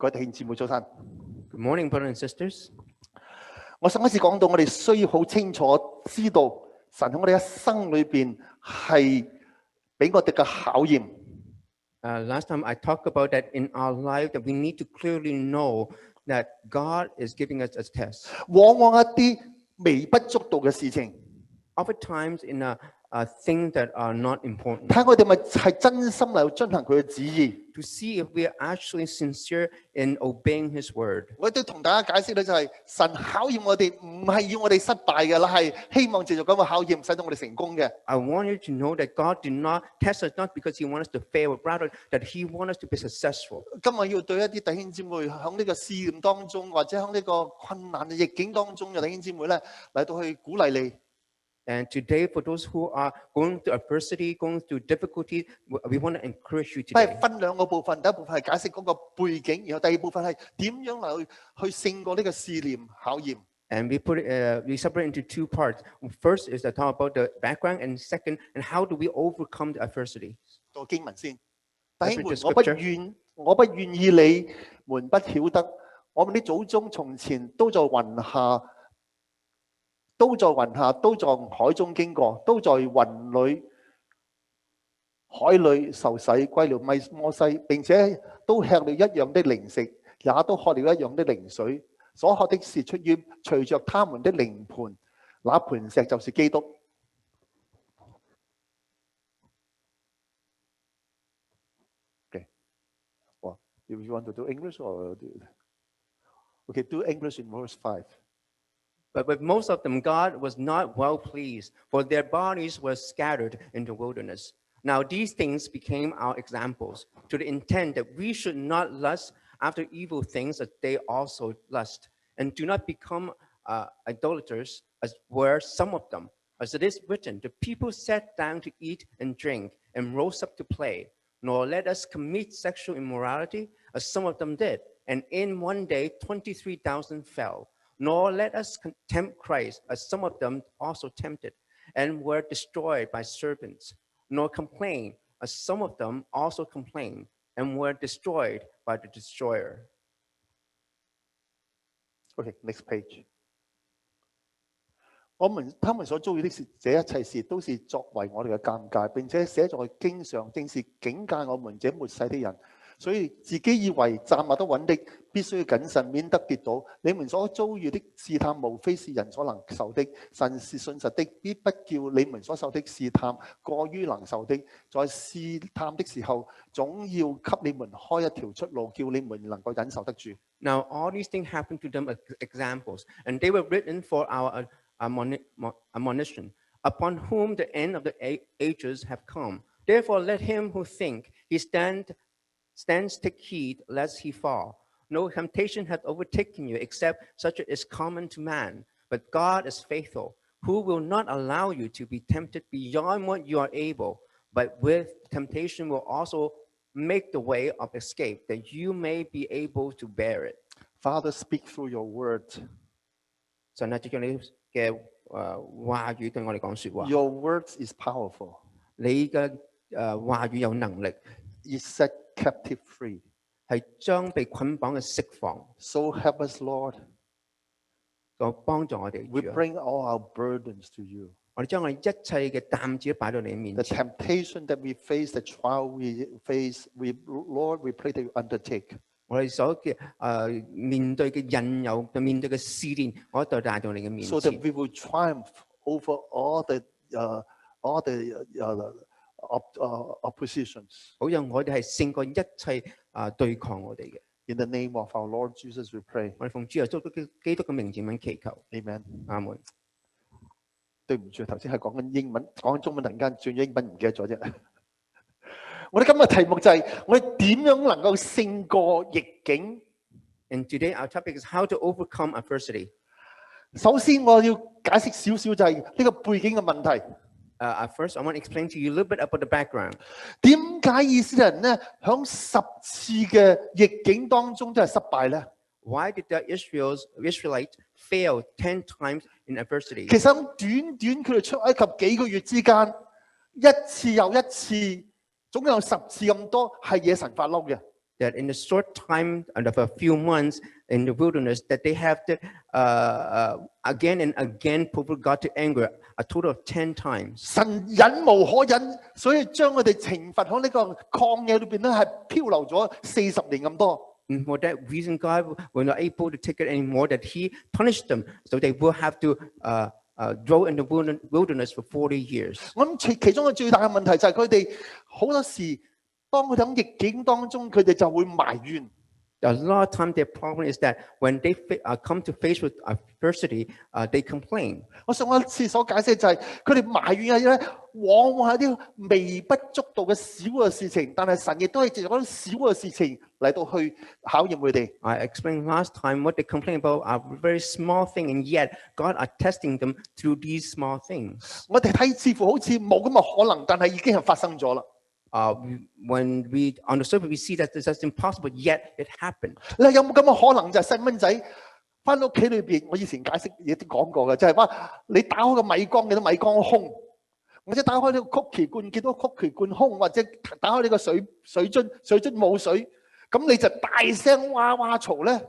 各位弟兄姊妹早晨。 Good morning, brothers and sisters. 我上一次講到，我哋需要好清楚知道神喺我哋一生裏邊係俾我哋嘅考驗。 Last time I talked about that in our life that we need to clearly know that God is giving us a test. 往往一啲微不足道嘅事情， Oftentimes in things that are not important. 睇我哋咪係真心嚟進行佢嘅旨意。 To see if we are actually sincere in obeying His word. 我都同大家解釋咧，就係神考驗我哋，唔係要我哋失敗嘅啦，係希望藉住咁嘅考驗，使到我哋成功嘅。 I want you to know that God did not test us not because He wants us to fail, but rather that He wants us to be successful. 今日要對一啲弟兄姊妹喺呢個試驗當中，或者喺呢個困難嘅逆境當中嘅弟兄姊妹咧，嚟到去鼓勵你。 And today, for those who are going through adversity, going through difficulty, we want to encourage you 都係 today. 分兩個部分，第一部分係解釋嗰個背景，然後第二部分係點樣嚟去勝過呢個試驗考驗。 And we separate into two parts. First is to talk about the background, and second, and how do we overcome the adversity. 讀經文先，弟兄們， Scripture. 我不願意你們不曉得，我們的祖宗從前都在雲下，都在海中經過，都在雲裏、海裏受洗歸了摩西，並且都吃了一樣的靈食，也都喝了一樣的靈水。所喝的是出於隨着他們的靈盤，那磐石就是基督。Okay. Well, if you want to do English or do English in verse 5. But with most of them, God was not well pleased, for their bodies were scattered in the wilderness. Now these things became our examples, to the intent that we should not lust after evil things as they also lust, and do not become idolaters, as were some of them. As it is written, the people sat down to eat and drink, and rose up to play. Nor let us commit sexual immorality, as some of them did, and in one day 23,000 fell. Nor let us tempt Christ, as some of them also tempted, and were destroyed by serpents. Nor complain, as some of them also complained, and were destroyed by the destroyer. Okay, next page. 他們所遭遇的事，這一切事都是作為我哋嘅鑑戒，並且寫在經上，正是警戒我們這末世的人。所以自己以為站立得穩的，必須要謹慎，免得跌倒。你們所遭遇的試探，無非是人所能受的。神是信實的，必不叫你們所受的試探過於能受的。在試探的時候，總要給你們開一條出路，叫你們能夠忍受得住。 Now all these things happened to them as examples, and they were written for our admonition, upon whom the end of the ages have come. Therefore let him who think he stands take heed lest he fall. No temptation hath overtaken you except such as is common to man. But God is faithful, who will not allow you to be tempted beyond what you are able, but with temptation will also make the way of escape, that you may be able to bear it. Father, speak through your word. 神啊，藉著你嘅話語對我哋講説話。 Your words is powerful. 你嘅話語有能力， It set captive free. 係將被捆綁嘅釋放。 So help us, Lord. 就幫助我哋。 We bring all our burdens to you. 我哋將我哋一切嘅擔子都擺到你面 The 前。 temptation that we face, the trial we face, Lord, we pray that you undertake. 我哋所嘅面對嘅引誘，面對嘅試煉，我都帶到你嘅面 So 前。 that we will triumph over all the oppositions. 好讓我哋係勝過一切對抗我哋嘅。 In the name of our Lord Jesus, we pray. 我哋奉主耶穌基督嘅名字咁祈求。 Amen. 阿門。對唔住，頭先係講緊英文，講緊中文，突然間轉咗英文，唔記得咗啫。我哋今日題目就係我哋點樣能夠勝過逆境。 And today our topic is how to overcome adversity. 首先我要解釋少少就係呢個背景嘅問題。 First, I want to explain to you a little bit about the background. 點解以色列人咧響10次嘅逆境當中都係失敗咧？ Why did the Israelites fail 10 times in adversity? 其實喺短佢哋出埃及幾個月之間，一次又一次，總有10次咁多係惹神發嬲嘅。that in a short time and of a few months in the wilderness, that they have to again and again provoke God to anger a total of 10 times. 神忍無可忍，所以將佢哋懲罰喺呢個曠野裏邊咧，係漂流咗40年咁多。And for that reason, God was not able to take it anymore, that He punished them, so they will have to dwell in the wilderness for 40 years. 我諗其中嘅最大嘅問題就係佢哋好多時，當佢哋喺逆境當中，佢哋就會埋怨。A lot of times their problem is that when they come to face with adversity, they complain. 我上一次所解釋就係佢哋埋怨嘅嘢咧，往往係啲微不足道嘅小嘅事情，但係神亦都係藉嗰啲小嘅事情嚟到去考驗佢哋。I explained last time what they complain about are very small thing, and yet God are testing them through these small things. 我哋睇似乎好似冇咁嘅可能，但係已經係發生咗啦。When we on the surface we see that this is impossible, yet it happened. 你有冇咁嘅可能就係細蚊仔翻到屋企裏邊？我以前解釋亦都講過嘅，就係話你打開個米缸見到米缸空，或者打開呢個曲奇罐見到曲奇罐空，或者打開呢個水樽冇水，咁你就大聲哇哇嘈咧。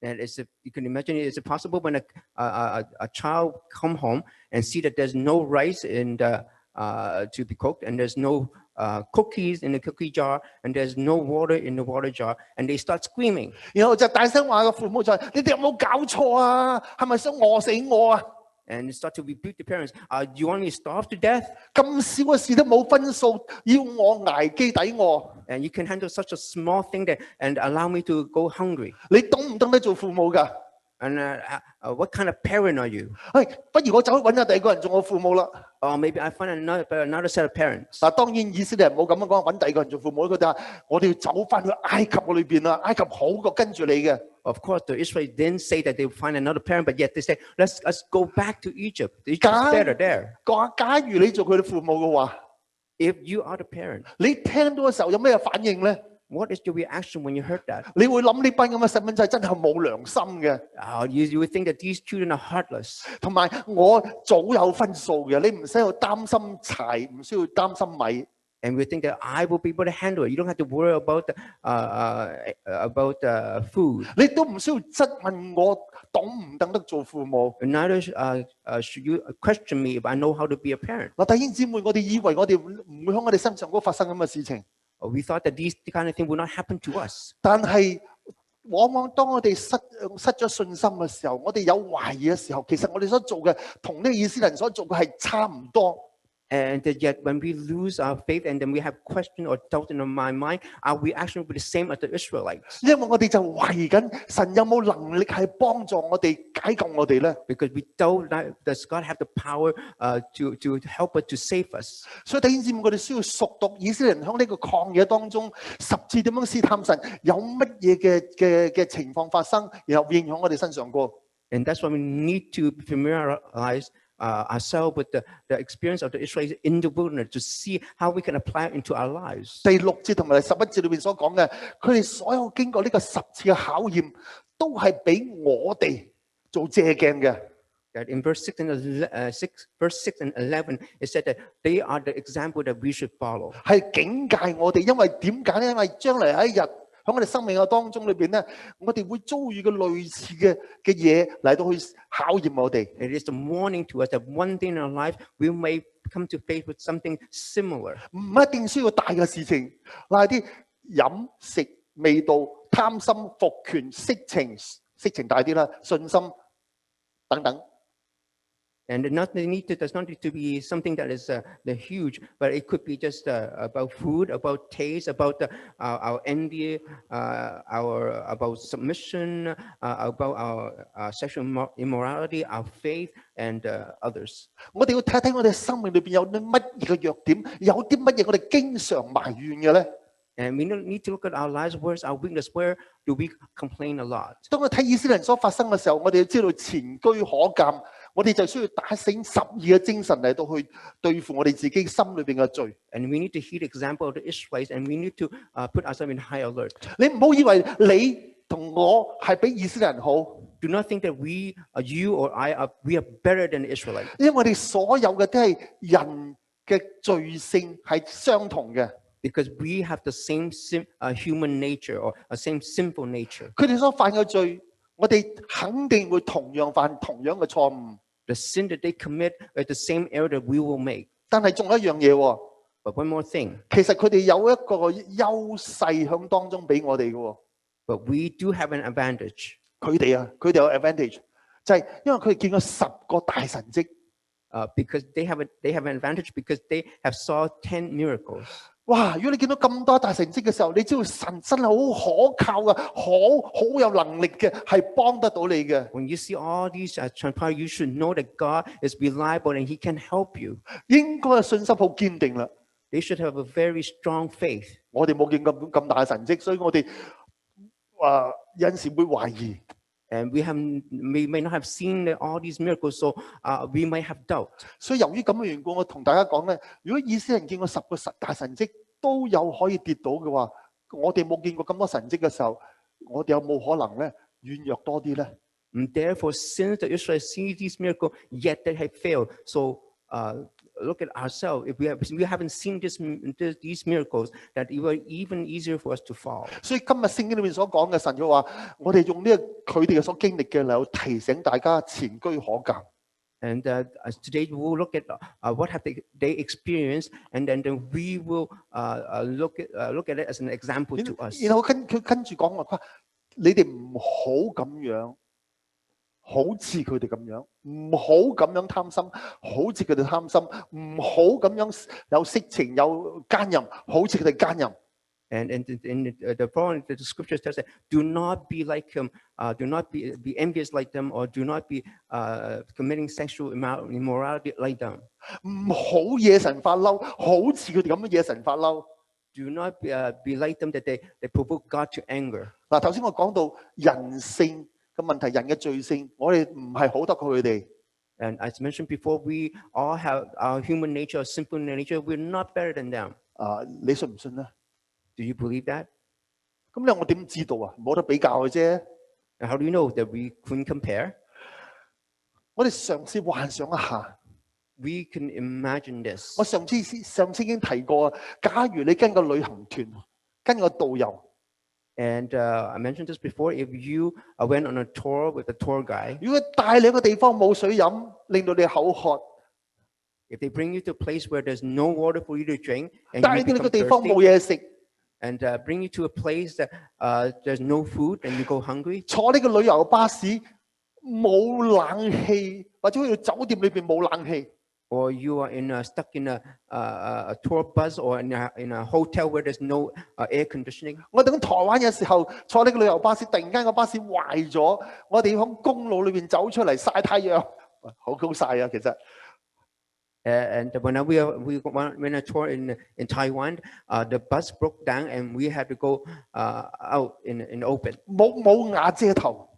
And you can imagine, is it possible when a child come home and see that there's no rice in the to be cooked, and there's no cookies in the cookie jar, and there's no water in the water jar, and they start screaming. 然後就大聲話個父母就係：你哋有冇搞錯啊？係咪想餓死我啊？ And start to rebuke the parents. You want me to starve to death? 咁少嘅事都冇分數，要我捱飢抵餓。And you can handle such a small thing that and allow me to go hungry. 你懂唔懂得做父母㗎？ And what kind of parent are you? 不如我走去揾下第二個人做我父母啦。Or maybe I find another set of parents. 嗱，當然以色列人冇咁樣講，揾第二個人做父母，佢哋話我哋要走翻去埃及嘅裏邊啦，埃及好過跟住你嘅。Of course, the Israelites didn't say that they would find another parent, but yet they say, let's go back to Egypt. Egypt is better there. 假如你做佢哋父母嘅話， If you are the parent, 你聽到嘅時候有咩反應咧？ what is your reaction when you heard that? 你會諗呢班咁嘅細蚊仔真係冇良心嘅。You would think that these children are heartless. 同埋我早有分數嘅，你唔使要擔心柴，唔需要擔心米。And we think that I will be able to handle it. You don't have to worry about food. 你都唔需要質問我懂唔懂得做父母。Neither should you question me if I know how to be a parent. 嗱，弟兄姊妹，我哋以為我哋唔會喺我哋身上嗰發生咁嘅事情。We thought that these kind of things would not happen to us. 但係往往當我哋失咗信心嘅時候，我哋有懷疑嘅時候，其實我哋所做嘅同呢個以色列人所做嘅係差唔多。And yet, when we lose our faith and then we have question or doubt in our mind, our reaction will be the same as the Israelites. 因為我哋就懷疑緊神有冇能力係幫助我哋解救我哋咧 Because we doubt that does God have the power to help us to save us. 所以弟兄姊妹，我哋需要熟讀以色列人喺呢個曠野當中十次點樣試探神，有乜嘢嘅情況發生，然後應響我哋身上過。And that's why we need to familiarize ourselves with the experience of the Israelites in the wilderness to see how we can apply it into our lives. 第6節同埋第11節裏邊所講嘅，佢哋所有經過呢個10次嘅考驗，都係俾我哋做借鏡嘅。That in verse 6 and 11, it said that they are the example that we should follow. 係警戒我哋，因為點解咧？因為將來有一日喺我哋生命嘅當中裏邊咧，我哋會遭遇嘅類似嘅嘢嚟到去考驗我哋。It is a warning to us that one day in our life we may come to face with something similar. 唔一定需要大嘅事情，嗱啲飲食、味道、貪心、復權、色情大啲啦，信心等等。And does not need to be something that is huge, but it could be just about food, about taste, about our envy, about submission, about our sexual immorality, our faith, and others. 我哋要睇睇我哋生命裏邊有啲乜嘢嘅弱點，有啲乜嘢我哋經常埋怨嘅咧。And we need to look at our lives. Where's our weakness? Where do we complain a lot? 當我睇以色列人所發生嘅時候，我哋要知道前車可鑑，我哋就需要打醒12嘅精神嚟到去對付我哋自己心裏邊嘅罪。And we need to heed the example of the Israelites, and we need to put ourselves in high alert. 你唔好以為你同我係比以色列人好。Do not think that you or I we are better than the Israelites. 因為我哋所有嘅都係人嘅罪性係相同嘅。because we have the same human nature or a same sinful nature. 佢哋所犯嘅罪，我哋肯定會同樣犯同樣嘅錯誤。The sin that they commit is the same error that we will make. 但係仲有一樣嘢喎， But one more thing, 其實佢哋有一個優勢喺當中俾我哋嘅喎。 but we do have an advantage. 佢哋有 advantage，就係因為佢哋見過10個大神蹟。Because they have an advantage because they have saw 10 miracles. 哇！如果你見到咁多大神蹟嘅時候，你知道神真係好可靠嘅，好有能力嘅，係幫得到你嘅。When you see all these transpire, you should know that God is reliable and He can help you. 應該係信心好堅定啦。 They should have a very strong faith. 我哋冇見咁大嘅神蹟，所以我哋有陣時會懷疑。 And we may not have seen all these miracles, so we might have doubt. 所以由於咁嘅緣故，我同大家講咧，如果以色列人見過10個大神蹟都有可以跌倒嘅話，我哋冇見過咁多神蹟嘅時候，我哋有冇可能咧軟弱多啲咧？ And therefore, since the Israelites see these miracles, yet they have failed. So look at ourselves. If we haven't seen these miracles, that it will even easier for us to fall. 所以今日聖經裏面所講嘅神嘅話，我哋用呢個佢哋嘅所經歷嘅嚟提醒大家前車可鑑。 And today we will look at what have they experienced, and then we will look at it as an example to us. 然後佢跟住講話，你哋唔好咁樣。 好似佢哋咁樣，唔好咁樣貪心，好似佢哋貪心，唔好咁樣有色情有奸淫，好似佢哋奸淫。And in the following, the scripture tells that do not be like him, do not be envious like them, or do not be committing sexual immorality like them. 唔好惹神發嬲，好似佢哋咁樣惹神發嬲。 Do not be like them that they provoke God to anger. 嗱，頭先我講到人性。 嘅問題，人嘅罪性，我哋唔係好得過佢哋。And as mentioned before, we all have our human nature, sinful nature. We're not better than them. 你信唔信咧 Do you believe that? 咁我點知道啊？冇得比較嘅啫。And how do you know that we couldn't compare? 我哋嘗試幻想一下。We can imagine this. 我上次已經提過，假如你跟個旅行團，跟個導遊。 And I mentioned this before. If you went on a tour with a tour guide, 如果帶你個地方冇水飲，令到你口渴； if they bring you to a place where there's no water for you to drink, and 帶 you 你 become 個地方 thirsty, 冇嘢食， and bring you to a place that there's no food and you go hungry, 坐呢個旅遊巴士冇冷氣，或者去到酒店裏邊冇冷氣。 or you are stuck in a tour bus or in a hotel where there's no air conditioning. 我哋喺台灣嘅時候坐呢個旅遊巴士，突然間個巴士壞咗，我哋喺公路裏邊走出嚟曬太陽，好高曬啊！其實。 And when we went on a tour in Taiwan, the bus broke down and we had to go out in open. 冇瓦遮頭。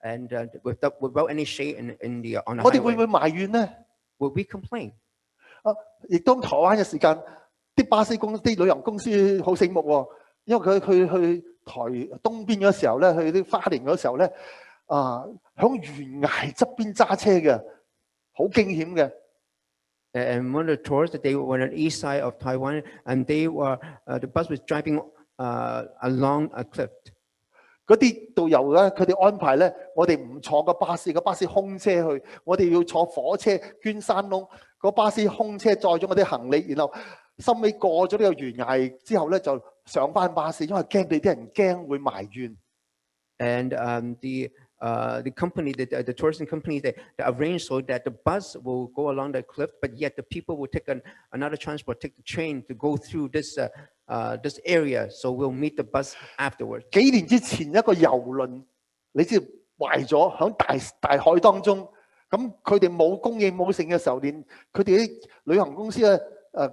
And without any shade on the 我哋會唔 highway. 會埋怨咧？ Would we complain? 亦當台灣嘅時間，啲巴士公司、啲旅遊公司好醒目喎，因為佢去台東邊嗰時候咧，去啲花蓮嗰時候咧，響懸崖側邊揸車嘅，好驚險嘅。 And one of the tours that they were on the east side of Taiwan, and they were the bus was driving along a cliff. 嗰啲導遊咧，佢哋安排咧，我哋唔坐個巴士空車去，我哋要坐火車捐山窿。個巴士空車載咗我啲行李，然後收尾過咗呢個懸崖之後咧，就上翻巴士，因為驚你啲人驚會埋怨。And the company, the tourism company, they arranged so that the bus will go along the cliff, but yet the people will take another transport, take the train to go through this area. So we'll meet the bus afterwards. 幾年之前一個郵輪，你知壞咗喺大海當中，咁佢哋冇供應冇剩嘅時候，連佢哋啲旅行公司咧，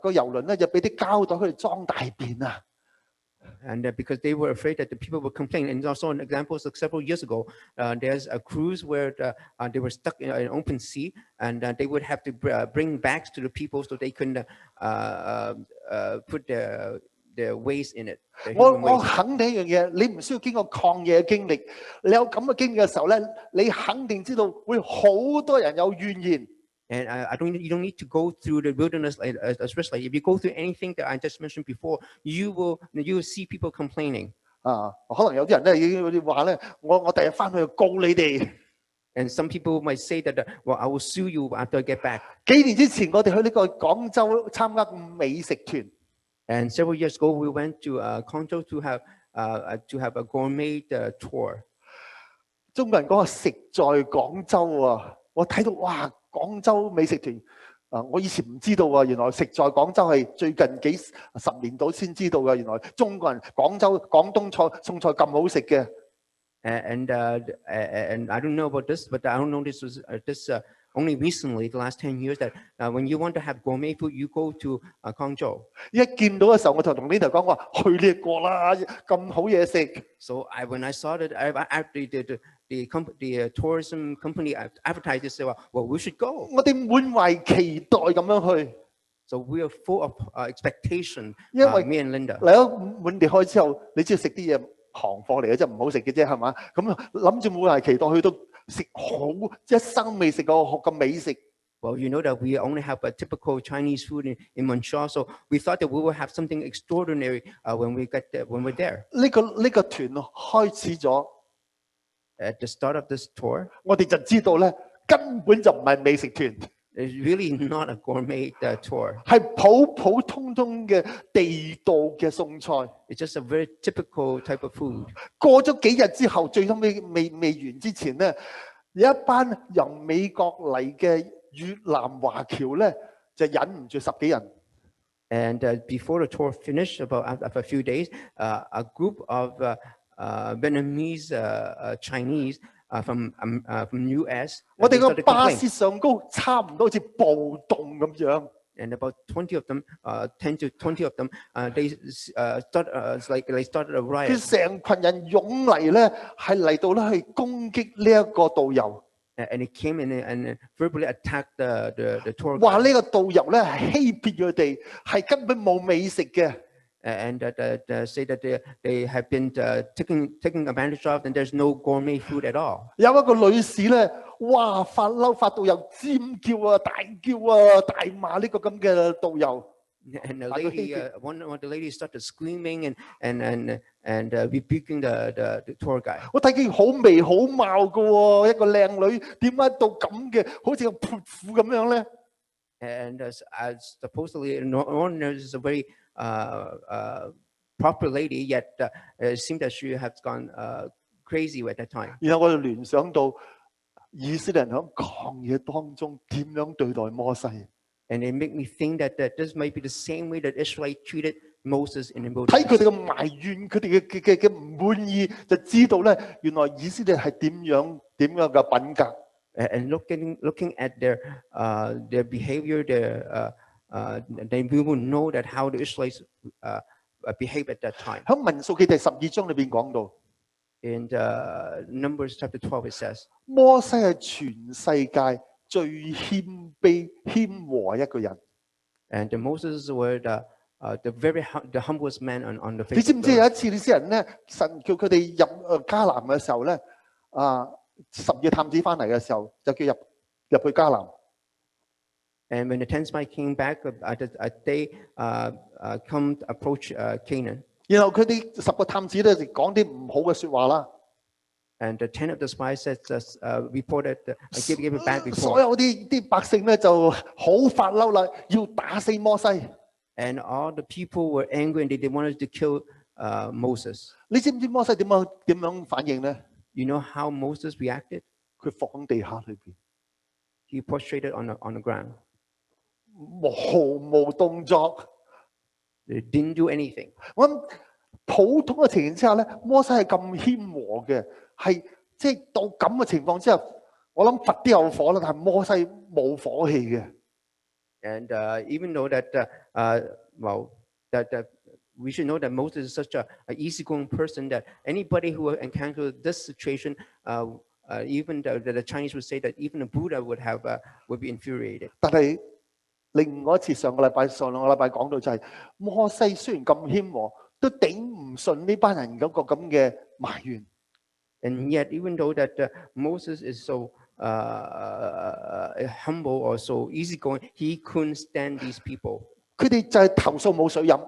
個郵輪咧就俾啲膠袋佢哋裝大便啊！ And because they were afraid that the people would complain. And also an example, several years ago, there's a cruise where they were stuck in an open sea, and they would have to bring bags to the people so they couldn't put their waste in it. 我肯定一樣嘢，你唔需要經過曠野嘅經歷，你有咁嘅經歷嘅時候咧，你肯定知道會好多人有怨言。And you don't need to go through the wilderness, especially if you go through anything that I just mentioned before, you will see people complaining. 可能有啲人咧已經話咧，我第日翻去告你哋。And some people might say that, well, I will sue you after I get back. 幾年之前我哋去呢個廣州參加美食團。And several years ago, we went to Guangzhou to have a gourmet tour. 中國人講話食在廣州啊，我睇到哇，廣州美食團我以前唔知道啊，原來食在廣州係最近幾十年度先知道嘅，原來中國人廣東菜餸菜咁好食嘅。And I don't know about this, but I don't know this was only recently, the last 10 years, that when you want to have gourmet food, you go to Guangzhou. 一見到嘅時候，我就同呢度講話去呢個啦，咁好嘢食。So when I saw that, the tourism company advertised this, well, we should go. 我哋滿懷期待咁樣去。So we are full of expectation. 因為 me and Linda. 嚟咗滿地開之後，你知道食啲嘢行貨嚟嘅，真係唔好食嘅啫，係嘛？咁諗住滿懷期待去到食好一生未食過咁美食。Well, you know that we only have a typical Chinese food in Montreal, so we thought that we would have something extraordinary when we're there. 呢個團開始咗。At the start of this tour, 我哋就知道咧，根本就唔係美食團。It's really not a gourmet tour. 係普普通通嘅地道嘅餸菜。It's just a very typical type of food. 過咗幾日之後，最終未完之前咧，有一班由美國嚟嘅越南華僑咧，就忍唔住10幾人。And before the tour finished, after a few days, a group of Vietnamese Chinese from US. 我哋個巴士上高差唔多好似暴動咁樣。And about 20 of them, 10 to 20 of them, they started a riot. 佢成群人湧嚟咧，係嚟到咧去攻擊呢一個導遊。And it came in and verbally attacked the tour guide. 話呢個導遊咧係欺騙佢哋，係根本冇美食嘅。And say that they have been taking advantage of, and there's no gourmet food at all. 有一個女士咧，哇發嬲發到又尖叫啊、大叫啊、大罵呢個咁嘅導遊。And the lady, one of the ladies started screaming and rebuking the tour guide. 我睇見好眉好貌嘅喎，一個靚女，點解到咁嘅，好似個潑婦咁樣咧？ And supposedly, Norton is a very proper lady, yet it seemed that she had gone crazy at that time. 然後我就聯想到以色列人喺曠野當中點樣對待摩西。And it made me think that this might be the same way that Israelites treated Moses in the 睇佢哋 wilderness. 嘅埋怨，佢哋嘅唔滿意，就知道咧，原來以色列係點樣嘅品格。And looking at their behavior, then we will know that how the Israelites behave at that time. 喺民數記第12章裏邊講到， In Numbers chapter 12, it says, 摩西係全世界最謙卑謙和一個人。 and Moses were the humblest man on the 你 face 知唔 of 知 the 有 earth. 一次呢啲人咧，神叫佢哋入迦南嘅時候咧，12探子翻嚟嘅時候，就叫入去迦南。 And when the 10 spies came back, they approach Canaan. 然後佢哋10個探子咧就講啲唔好嘅説話啦。 And the 10 of the spies reported, gave a bad 所 report. 有啲百姓咧就好發嬲啦，要打死摩西。 And all the people were angry and they wanted to kill Moses. 你知唔知摩西點樣反應咧？ You know how Moses reacted? 佢放喺地下裏邊， He prostrated on the ground. 毫無動作。 They didn't do anything. 我諗普通嘅情形之下咧，摩西係咁謙和嘅，係即係到咁嘅情況之下，我諗佛都有火啦，但係摩西冇火氣嘅。 And even though that, we should know that Moses is such an easygoing person that anybody who encountered this situation, even the Chinese would say that even a Buddha would be infuriated. 但係另外一次上兩個禮拜講到就係、摩西雖然咁謙和，都頂唔順呢班人嗰個咁嘅埋怨。 And yet, even though that Moses is so humble or so easygoing, he couldn't stand these people. 佢哋就係投訴冇水飲，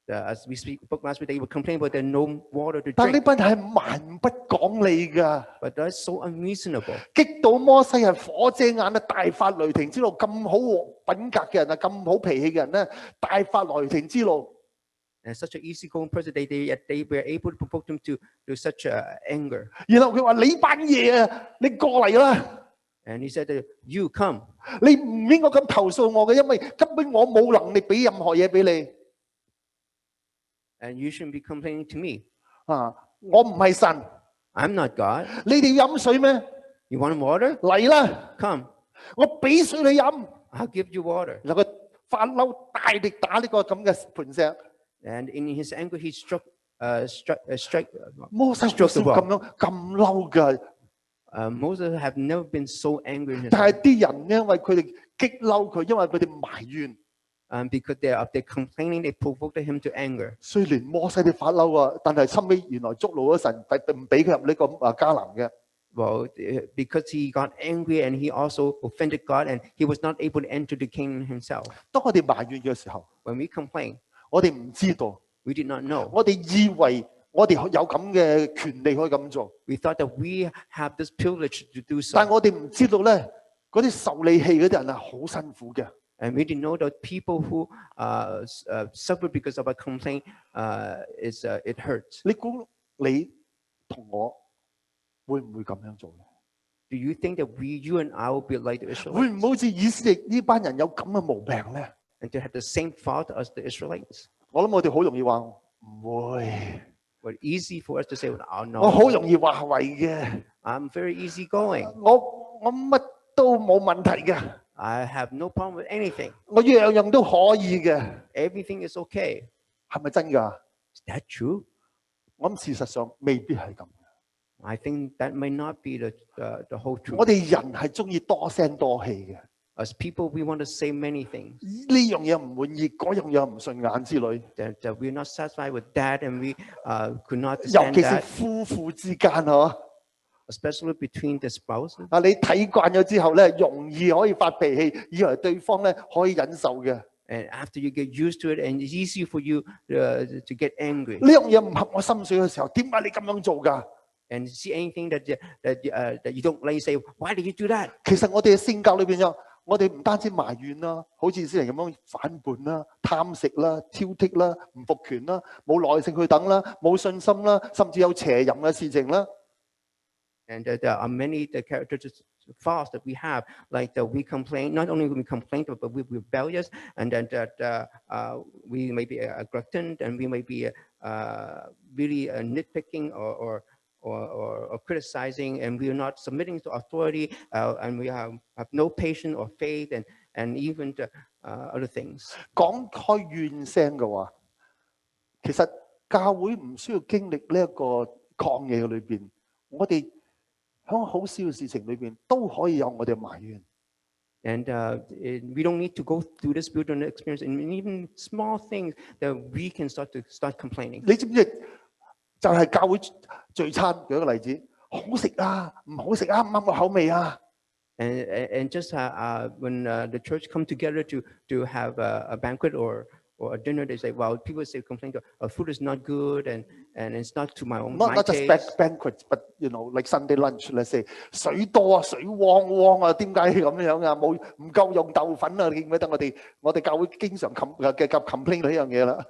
As we spoke last week, they would complain about there's no water to 但呢 drink. 班係蠻不講理㗎， But that's so unreasonable. 激到摩西係火遮眼啊，大發雷霆之怒，咁好品格嘅人啊，咁好脾氣嘅人咧，大發雷霆之怒。 And such an easygoing person, they were able to provoke them to such anger. 然後佢話：你班嘢啊，你過嚟啦！ And he said, you come. 你唔應該咁投訴我嘅，因為根本我冇能力俾任何嘢俾你 And you shouldn't be complaining to me. 啊！我唔係神， I'm not God. 你哋要飲水咩？ You want water? 嚟啦！ Come. 我俾水你飲。 I'll give you water. 然後佢發嬲，大力打呢個咁嘅磐石。 And in his anger, he struck 摩西好 the 少 wall. 咁樣咁嬲㗎， Moses have never been so angry in his 但 life. 係啲人因為佢哋激嬲佢，因為佢哋埋怨， Because they're complaining, they provoked him to anger. 所以連摩西都發嬲啊！但係後尾原來觸怒咗神，唔俾佢入呢個迦南嘅。 Well, because he got angry and he also offended God, and he was not able to enter the kingdom himself. 當我哋埋怨嘅時候， When we complain, 我哋唔知道， we did not know. 我哋以為我哋有咁嘅權利可以咁做， We thought that we have this privilege to do 但 so. 係我哋唔知道咧，嗰啲受你氣嗰啲人係好辛苦嘅。 And we didn't know that people who suffer because of a complaint, it hurts. 你估你同我會唔會咁樣做咧？ Do you think that you and I will be like the 會 Israelites 唔會好似以色列呢班人有咁嘅毛病咧？ and to have the same fault as the Israelites? 我諗我哋好容易話唔會， But easy for us to say, oh 我好 no, 容易話係嘅， I'm very easygoing. 我乜都冇問題嘅， I have no problem with anything. 我樣樣都可以嘅， Everything is okay. 係咪真㗎？ Is that true? 我諗事實上未必係咁。 I think that may not be the whole 我 truth. 哋人係中意多聲多氣嘅， As people, we want to say many things. 呢樣嘢唔滿意，嗰樣嘢唔順眼之類。 That we're not satisfied with that, and we could not 尤 stand 其是 that, 夫婦之間嗬， especially between the spouses. 啊你睇慣咗之後咧，容易可以發脾氣，以為對方咧可以忍受嘅。 And after you get used to it, and it's easy for you to get angry 呢樣嘢唔合我心水嘅時候，點解你咁樣做㗎？ and see anything that you don't like. You say, why did you do that? 其實我哋嘅性格裏邊有，我哋唔單止埋怨啦，好似以色列人咁樣反叛啦、貪食啦、挑剔啦、唔服權啦、冇耐性去等啦、冇信心啦，甚至有邪淫嘅事情啦。 And there are many the characteristics faults that we have, like we complain. Not only we complain, but we're rebellious, and then we may be a glutton, and we may be really nitpicking or criticizing, and we are not submitting to authority, and we have no patience or faith, and even other things. 講開怨聲嘅話，其實教會唔需要經歷呢一個曠野裏邊，我哋喺好少嘅事情裏邊都可以有我哋埋怨。 And we don't need to go through this spiritual experience, and even small things that we can start complaining. 你知唔知？就係教會聚餐，舉一個例子，好食啊，唔好食啊，啱唔啱個口味啊？ And just when the church come together to have a banquet or a dinner, they say, well, people say complain, food is not good and it's not to my Not just taste. banquets, but like Sunday lunch. Let's say 水多啊，水汪汪啊，點解咁樣啊？冇唔夠用豆粉啊？記唔記得我哋教會經常complain 呢樣嘢啦。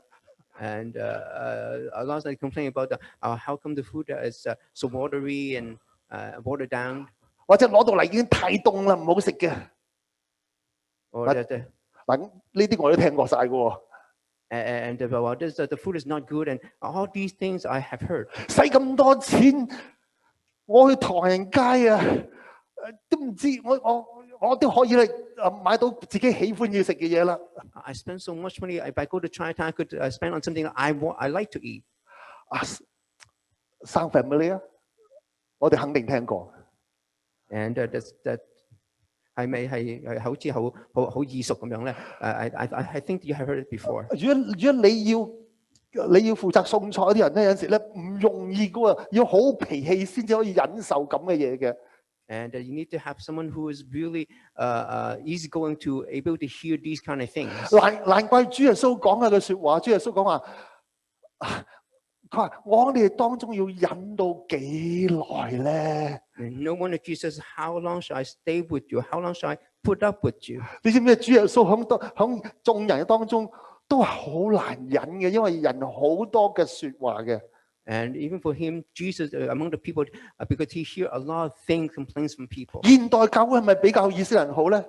And a lot of them complain about how come the food is so watery and watered down, 或者攞到嚟已經太凍啦，唔好食嘅。 or But- that 嗱，呢啲我都聽過晒嘅喎。 and well, the food is not good, and all these things I have heard. 使咁多錢，我去唐人街啊，都唔知我都可以咧買到自己喜歡要食嘅嘢啦。 I spend so much money. If I go to Chinatown, I could spend on something I like to eat. 啊，sound familiar？我哋肯定聽過。 And that 係咪係好似好耳熟咁樣咧？ I think you have heard it before. 如果你要負責送菜嗰啲人咧，有陣時咧唔容易嘅喎，要好脾氣先至可以忍受咁嘅嘢嘅。And you need to have someone who is really easygoing to able to hear these kind of things. 難怪主耶穌講嘅説話，主耶穌講話，佢話我哋當中要忍到幾耐咧？ And no wonder Jesus, how long shall I stay with you? How long shall I put up with you? 你知唔知主耶穌響眾人當中都係好難忍嘅，因為人好多嘅説話嘅。And even for him, Jesus, among the people, because he hear a lot of things, complaints from people. 現代教會係咪比較以色列人好咧？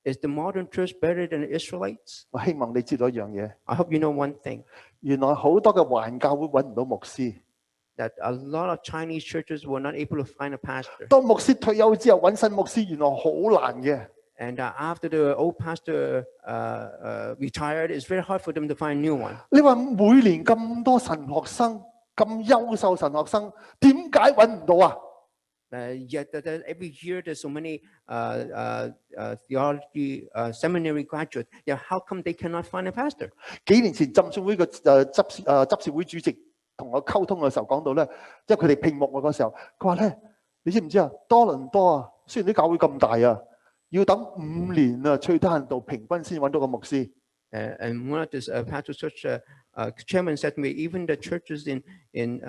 Is the modern church better than the Israelites? 我希望你知道一樣嘢， I hope you know one thing, 原來好多嘅華人教會揾唔到牧師。 that a lot of Chinese churches were not able to find a pastor. 當牧師退休之後揾新牧師，原來好難嘅。 And after the old pastor retired, it's very hard for them to find a new one. 你話每年咁多神學生，咁優秀神學生，點解揾唔到啊？ Yet every year there's so many theology seminary graduates. Yeah, how come they cannot find a pastor? 幾年前浸信會嘅執事會主席同我溝通嘅時候講到咧，因為佢哋聘牧我嗰時候，佢話咧，你知唔知啊？多倫多啊，雖然啲教會咁大啊，要等5年啊，最低限度平均先揾到個牧師。And one of this pastor church chairman said to me, even the churches in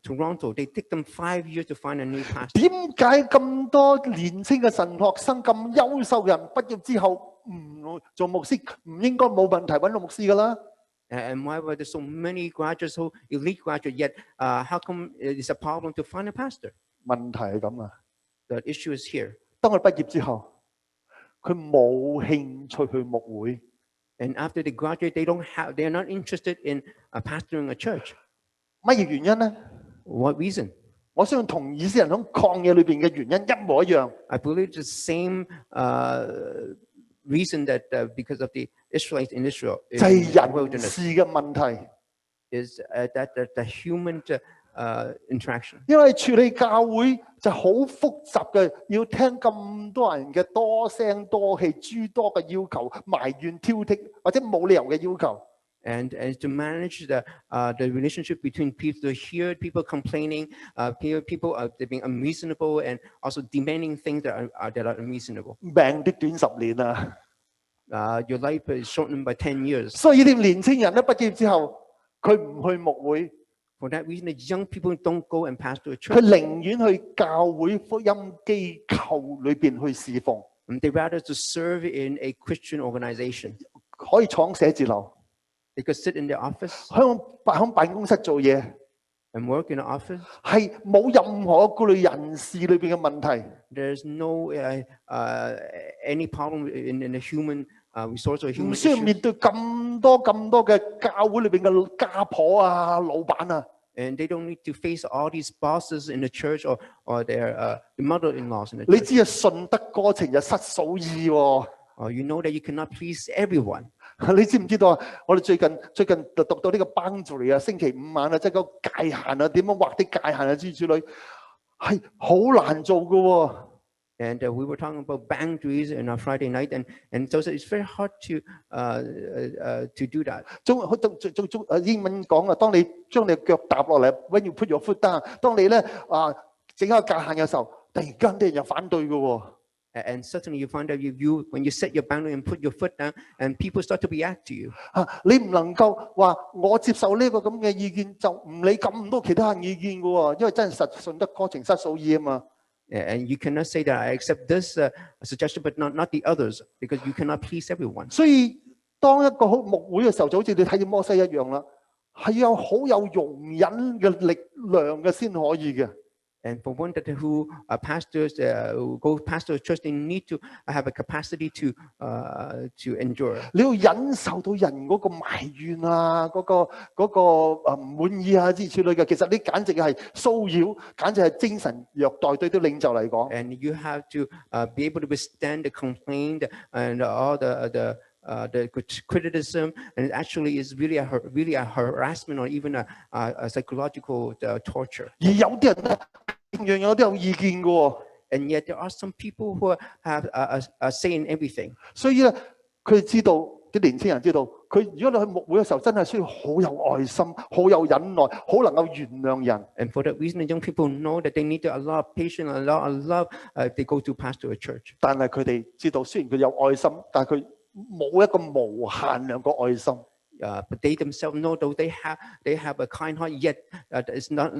Toronto, they take them 5 years to find a new pastor. 點解咁多年青嘅神學生咁優秀嘅人畢業之後唔做牧師，唔應該冇問題揾到牧師㗎啦？ And why were there so many graduates, so elite graduates, yet how come it's a problem to find a pastor? 問題係咁啊！ The issue is here. 當佢畢業之後，佢冇興趣去牧會。 And after they graduate, they're not interested in pastoring a church. 乜嘢原因咧？ What reason? 我相信同以色列人喺曠野裏邊嘅原因一模一樣。 I believe the same reason that because of the Israelites in Israel 就係 in the 人 wilderness 事嘅問題。 is that the human interaction. 因為處理教會就好複雜嘅，要聽咁多人嘅多聲多氣、諸多嘅要求、埋怨挑剔或者冇理由嘅要求。 And to manage the relationship between people, to hear people complaining, people they're being unreasonable and also demanding things that are unreasonable. 命的短10年啊！ Your life is shortened by 10 years. 所以啲年青人咧畢業之後，佢唔去牧會， For that reason, the young people don't go and pastor a 佢 church. 寧願去教會福音機構裏邊去侍奉， They rather to serve in a Christian organization. 可以闖寫字樓， They could sit in their office 喺辦公室做嘢， and work in the office. 係冇任何顧慮人事裏邊嘅問題。 There's no any problem in the human resource or 唔 human 需要 issue. 面對咁多嘅教會裏邊嘅家婆啊、老闆啊。 And they don't need to face all these bosses in the church or their mother-in-laws in the 你 church. 知啊，順德歌情就失數意喎。 You know that you cannot please everyone. 你知唔知道啊？我哋最近就讀到呢個 boundary 啊，星期5晚啊，即係個界限啊，點樣畫啲界限啊之類，係好難做噶喎。 And we were talking about boundaries on our Friday night, and so it's very hard to do that. 英文講啊，當你將你嘅腳踏落嚟 ，when you put your foot down， 當你咧整一個界限嘅時候，突然間啲人又反對噶喎。 And certainly you find that when you set your boundary and put your foot down, and people start to react to you. 你唔能夠話我接受呢個咁嘅意見，就唔理咁多其他人意見噶喎，因為真係順德歌情失數意啊嘛。 And you cannot say that I accept this suggestion, but not the others, because you cannot please everyone. 所以當一個好牧會嘅時候，就好似你睇見摩西一樣啦，係有好有容忍嘅力量嘅先可以嘅。 And for one who pastors who go pastor a church, they need to have a capacity to endure. 你要忍受到人嗰個埋怨啊，嗰個唔滿意啊之類嘅，其實你簡直係騷擾，簡直係精神虐待對啲領袖嚟講。 And you have to be able to withstand the complaint and all the criticism, and it actually is really a harassment or even a psychological torture. 而有啲人咧，樣樣都有意見嘅喎。 And yet there are some people who have a say in everything. 所以咧，佢哋知道啲年青人知道，佢如果你去牧會嘅時候，真係需要好有愛心、好有忍耐、好能夠原諒人。And for that reason, the young people know that they need a lot of patience, a lot of love if they go to pastor a church. 但係佢哋知道，雖然佢有愛心，但係佢冇一個無限量嘅愛心。But they themselves know though they have a kind heart, yet it's not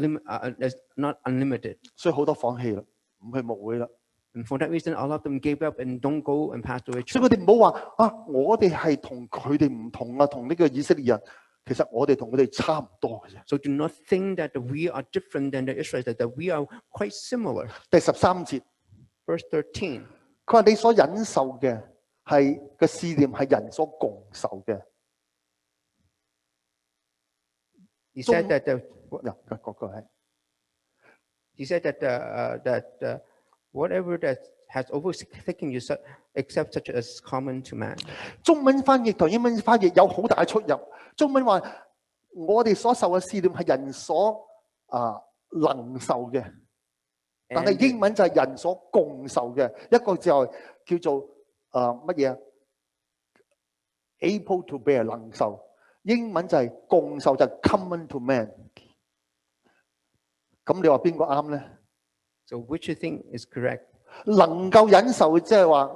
unlimited. 所以好多放棄啦，唔去牧會啦。And for that reason, a lot of them gave up and don't go and pastor a 所以 church. 佢哋唔好話啊，我哋係同佢哋唔同啊，同呢個以色列人，其實我哋同佢哋差唔多嘅啫。So do not think that we are different than the Israelites, that we are quite similar. 第13節， Verse 13. 佢話你所忍受嘅係個試驗係人所共受嘅。He said that he said that whatever that has overtaken you, except such as common to man. 中文翻譯同英文翻譯有好大出入。中文話我哋所受嘅試驗係人所能受嘅，但係英文就係人所共受嘅。一個就係叫做乜嘢？able to bear 能受。英文就係共受，就係 common to man。咁你話邊個啱咧？ So which you think is correct? 能夠忍受，即係話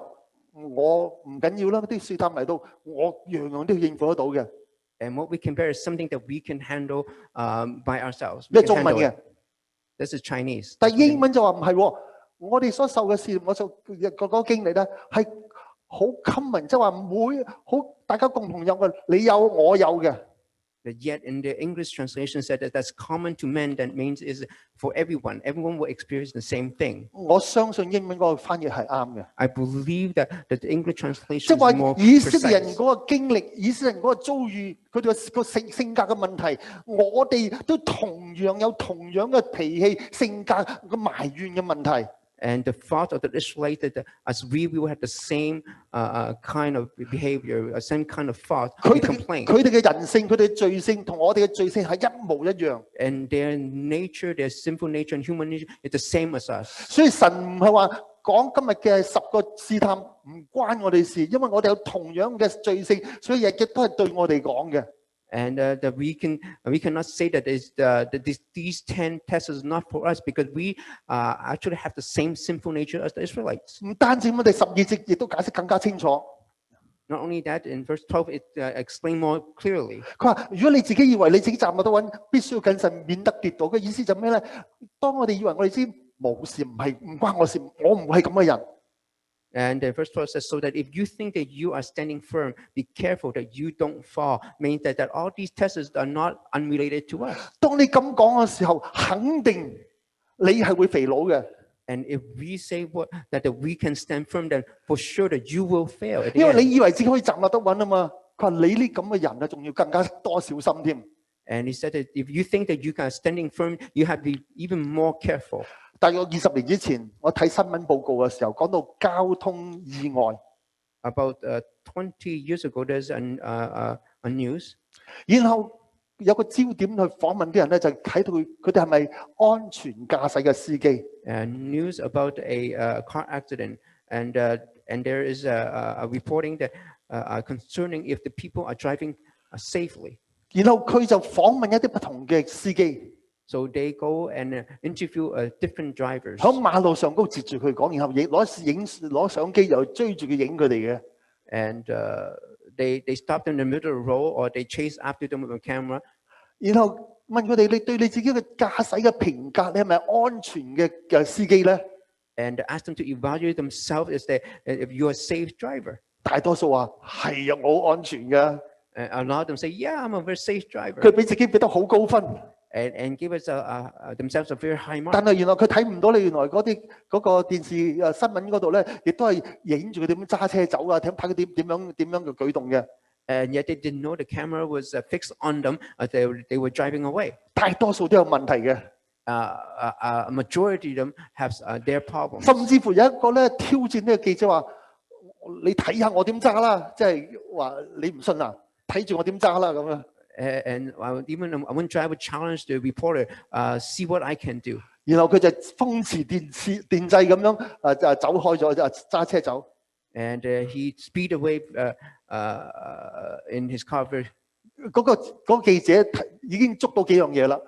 我唔緊要啦，啲試探嚟到，我樣樣都應付得到嘅。And what we compare is something that we can handle by ourselves. 呢係中文嘅。This is Chinese. 但係英文就話唔係喎，我哋所受嘅試驗，我所個經歷咧係好 common，即係話每好大家共同有嘅，你有我有嘅。But yet in the English translation said that that's common to men. That means is for everyone. Everyone will experience the same thing. 我相信英文嗰個翻譯係啱嘅。I believe that the English 即 translation 係話 is more 以色列人 precise. 嗰個經歷，以色列人嗰個遭遇，佢哋個性格嘅問題，我哋都同樣有同樣嘅脾氣、性格個埋怨嘅問題。And the fault of the Israelites that as we will have the same kind of behavior, same kind of fault, 佢 we 哋 complain. 佢哋嘅人性，佢哋嘅罪性同我哋嘅罪性係一模一樣。And their nature, their sinful nature and human nature is the same as us. 所以神唔係話講今日嘅10個試探唔關我哋事，因為我哋有同樣嘅罪性，所以亦都係對我哋講嘅。And that we cannot say that these 10 tests is not for us because we actually have the same sinful nature as the Israelites. 唔單止我哋12節亦都解釋更加清楚。Not only that, in verse 12 it explains more clearly. 佢話：如果你自己以為你自己站立得穩，必須要謹慎，免得跌倒。嘅意思就咩咧？當我哋以為我哋知冇事，唔關我事，我唔會係咁嘅人。And verse 12 says, so that if you think that you are standing firm, be careful that you don't fall. Means that all these tests are not unrelated to us. 當你咁講嘅時候，肯定你係會肥佬嘅。And if we say that we can stand firm, then for sure that you will fail at the 因為 end. 你以為自己可以站立得穩啊嘛。佢話你呢咁嘅人啊，仲要更加多小心添。And he said that if you think that you are standing firm, you have to be even more careful. 大約20年之前，我睇新聞報告嘅時候，講到交通意外。About 20 years ago, there's a news. 然後有個焦點去訪問啲人咧，就睇到佢哋係咪安全駕駛嘅司機。News about a car accident, and there is a reporting that concerning if the people are driving safely. 然後佢就訪問一啲不同嘅司機。So they go and interview different drivers. 喺馬路上高截住佢講，然後攞相機又追住佢影佢哋嘅。And they stopped in the middle of the road, or they chase after them with a camera. 然後問佢哋：你對你自己嘅駕駛嘅評價，你係咪安全嘅司機咧？ And ask them to evaluate themselves if you're a safe driver. 大多數話係啊，我好安全嘅。A lot of them say, yeah, I'm a very safe driver. 佢俾自己俾得好高分。And give us themselves a very high mark. 但係原來佢睇唔到你原來嗰個電視新聞嗰度咧，亦都係影住佢點樣揸車走啊，睇佢點樣嘅舉動嘅。And yet they didn't know the camera was fixed on them as they were driving away. 大多數都有問題嘅。A majority of them have their problems. 甚至乎有一個咧挑戰呢個記者話：你睇下我點揸啦，即係話你唔信啊，睇住我點揸啦咁樣。And even one driver challenged the reporter, see what I can do. 然後佢就風馳電掣咁樣就走開咗，就揸車走。And he speed away in his car. 嗰個記者已經捉到幾樣嘢啦。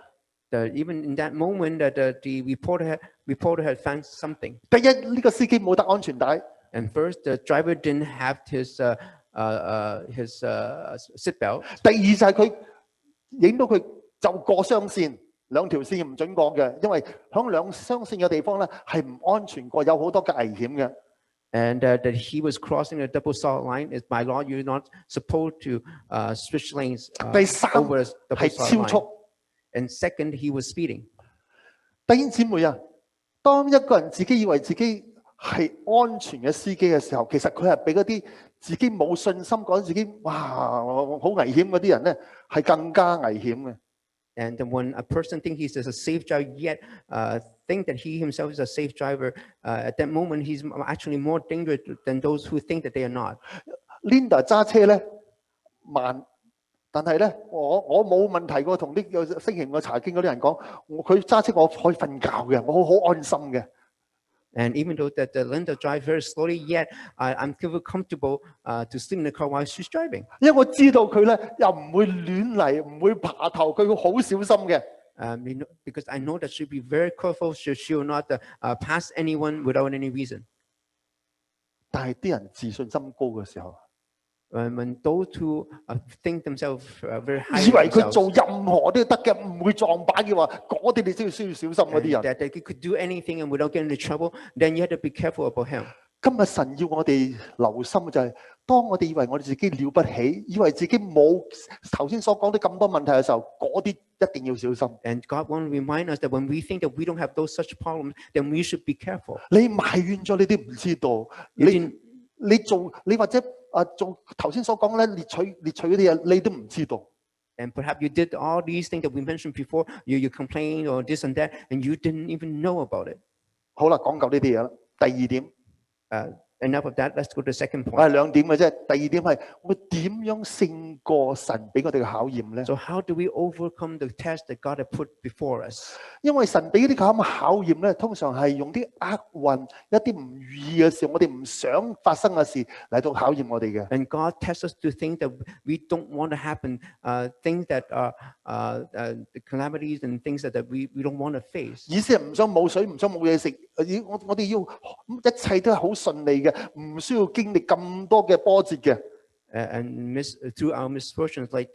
Even in that moment, that the reporter had found something. 第一，呢個司機冇得安全帶。 And first, the driver didn't have his seat belt. 第二就係佢影到佢就過雙線，兩條線唔準過嘅，因為響兩雙線嘅地方咧係唔安全過，有好多嘅危險嘅。And that he was crossing a double salt line. Is by law you're not supposed to switch lanes 第三 over a double 係 salt 超 line. 速。 And second, he was speeding. 弟兄姊妹啊，當一個人自己以為自己係安全嘅司機嘅時候，其實佢係俾嗰啲自己冇信心覺得自己哇好危險嗰啲人咧，係更加危險嘅。And when a person thinks he's a safe driver, yet think that he himself is a safe driver, at that moment he's actually more dangerous than those who think that they are not. Linda 揸車咧慢，但係咧我冇問題喎，同呢個星期五嘅查經嗰啲人講，佢揸車我可以瞓覺嘅，我好安心嘅。And even though that Linda drives very slowly, yet I'm feel comfortable to sleep in the car while she's driving. 因為我知道佢咧又唔會亂嚟，唔會爬頭，佢會好小心嘅。Because I know that she'll be very careful. She will not pass anyone without any reason. 但係啲人自信心高嘅時候， When those who think themselves very high, 以為佢做任何都得嘅，唔會撞板嘅話，嗰啲你先需要小心嗰啲人。that they could do anything and without getting into trouble, then you have to be careful about him. 今日神要我哋留心嘅就係，當我哋以為我哋自己了不起，以為自己冇頭先所講啲咁多問題嘅時候，嗰啲一定要小心。And God wants to remind us that when we think that we don't have those such problems, then we should be careful. 你埋怨咗，你都唔知道。你或者做頭先所講咧列取嗰啲嘢，你都唔知道。And perhaps you did all these things that we mentioned before. You complained or this and that, and you didn't even know about it. 好啦，講夠呢啲嘢啦。第二點。Enough of that. Let's go to the second point. 係兩點嘅啫。第二點係我點樣勝過神俾我哋嘅考驗咧？ So how do we overcome the test that God had put before us? 因為神俾啲咁嘅考驗咧，通常係用啲厄運、一啲唔如意嘅事，我哋唔想發生嘅事嚟到考驗我哋嘅。And God tests us to think that we don't want to happen, things that are calamities and things that we don't want to face. 意思係唔想冇水，唔想冇嘢食。我哋要一切都係好順利嘅，唔需要經歷咁多嘅波折嘅。And through our misfortunes, like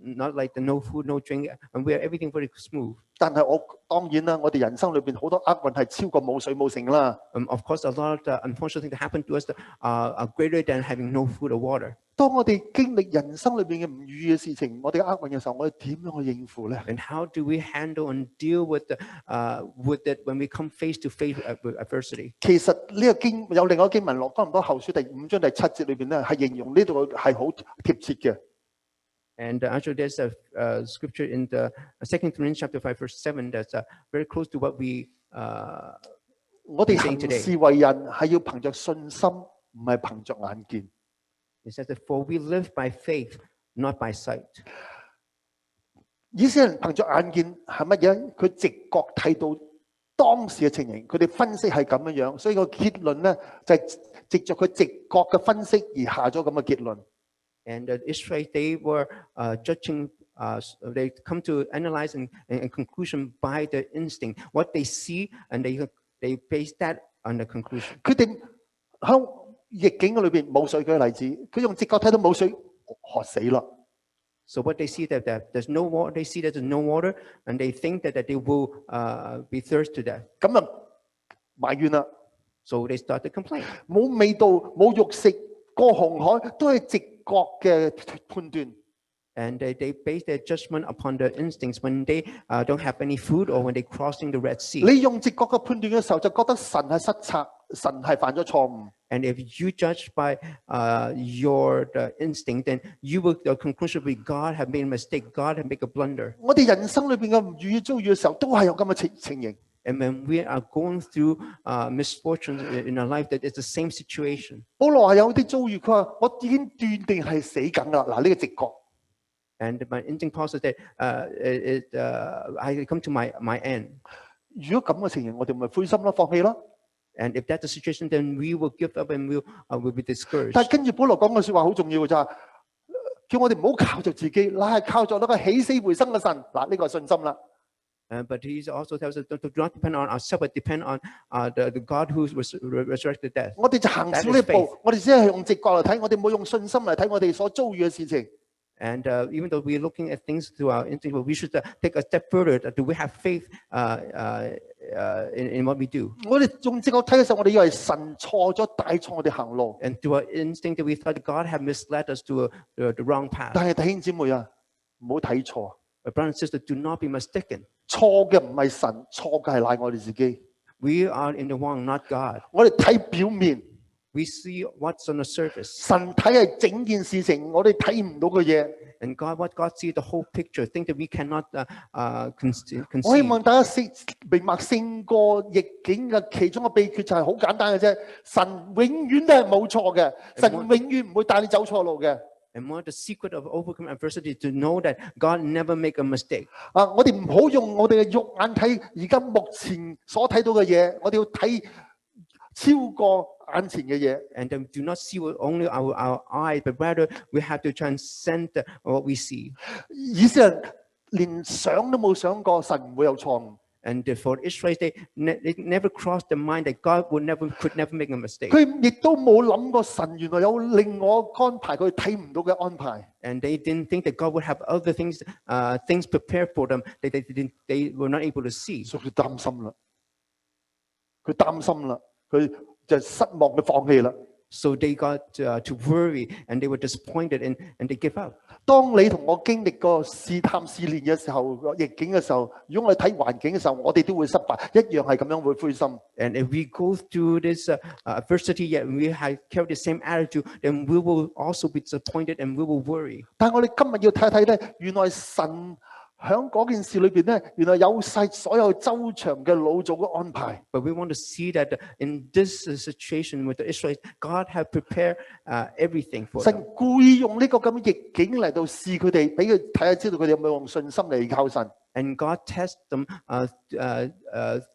not like the no food, no drink, and we are everything very smooth. 但係當然啦，我哋人生裏邊好多厄運係超過冇水冇剩啦。Of course, a lot of the unfortunate things that happen to us are greater than having no food or water. 當我哋經歷人生裏邊嘅唔如意嘅事情，我哋厄運嘅時候，我哋點樣去應付咧？ And how do we handle and deal with it when we come face to face with adversity? 其實呢個有另外一個經文落哥林多後書第5章第7節裏邊咧，係形容呢度係好貼切嘅。And actually, there's a scripture in the 2 Corinthians chapter 5 verse 7 that's very close to what we 我哋行事為人係要憑着信心，唔係憑着眼見。It says that for we live by faith, not by sight. 以色列人憑着眼見係乜嘢？佢直覺睇到當時嘅情形，佢哋分析係咁樣樣，所以個結論咧就係藉着佢直覺嘅分析而下咗咁嘅結論。And Israel, they were judging. They come to analyze and conclusion by their instinct, what they see, and they base that on the conclusion. 佢哋喺逆境嘅裏邊冇水嘅例子，佢用直覺睇到冇水，渴死啦。So what they see that there's no water, they see that there's no water, and they think that they will be thirsty to death. 咁啊埋怨啦。So they start to complain. 冇味道，冇肉食，過紅海都係直覺嘅判斷。And they base their judgment upon their instincts when they don't have any food or when they crossing the Red Sea. 你用直覺嘅判斷嘅時候，就覺得神係失策，神係犯咗錯誤。And if you judge by your instinct, then the conclusion will be God have made a mistake, God have made a blunder. 我哋人生裏邊嘅唔如意遭遇嘅時候，都係有咁嘅情形。And when we are going through misfortunes in our life, that it's the same situation. 保羅話有啲遭遇，佢話我已經斷定係死梗啦。嗱，呢個直覺。And my instinct tells us that I come to my end. 如果咁嘅情形，我哋咪灰心咯，放棄咯。And if that's the situation, then we will give up and we'll be discouraged. 但係跟住保羅講嘅説話好重要嘅就係，叫我哋唔好靠着自己，乃係靠着那個起死回生嘅神。嗱，呢個係信心啦。But he also tells us to not depend on ourselves, but depend on the God who resurrected death. 我哋就行少呢步，我哋只係用直覺嚟睇，我哋冇用信心嚟睇我哋所遭遇嘅事情。And even though we're looking at things through our instinct, we should take a step further. Do we have faith in what we do? 我哋用直覺睇嘅時候，我哋以為神錯咗，帶錯我哋行路。And through our instinct, we thought God had misled us to the wrong path. 但係弟兄姊妹啊，唔好睇錯。But brothers and sisters, do not be mistaken. 錯嘅唔係神，錯嘅係賴我哋自己。We are in the wrong, not God. 我哋睇表面。We see what's on the surface. 神睇係整件事情，我哋睇唔到嘅嘢。And what God sees the whole picture, things that we cannot conceive. 我希望大家明白勝過逆境嘅其中嘅秘訣就係好簡單嘅啫。神永遠都係冇錯嘅，神永遠唔會帶你走錯路嘅。And more the secret of overcoming adversity to know that God never make a mistake. 我哋唔好用我哋嘅肉眼睇而家目前所睇到嘅嘢，我哋要睇超過眼前嘅嘢。And do not see with only our eyes, but rather we have to transcend what we see. 以色列人連想都冇想過神唔會有錯誤。And for Israel, they never crossed their mind that God could never make a mistake. 佢亦都冇諗過神原來有另外安排佢睇唔到嘅安排。And they didn't think that God would have other things prepared for them that they were not able to see. 所以佢擔心啦，佢就失望，佢放棄啦。So they got to worry and they were disappointed and they give up. 當你同我經歷過試探試煉嘅時候，逆境嘅時候，如果我哋睇環境嘅時候，我哋都會失敗，一樣係咁樣會灰心。And if we go through this adversity, yet we have carried the same attitude, then we will also be disappointed and we will worry. 但係我哋今日要睇睇咧，原來神喺嗰件事裏邊咧，原來有晒所有周詳嘅老早嘅安排。But we want to see that in this situation with the Israelites, God had prepared everything for 神 them. 故意用呢個咁嘅逆境嚟到試佢哋，俾佢睇下知道佢哋有冇用信心嚟依靠神。And God tests them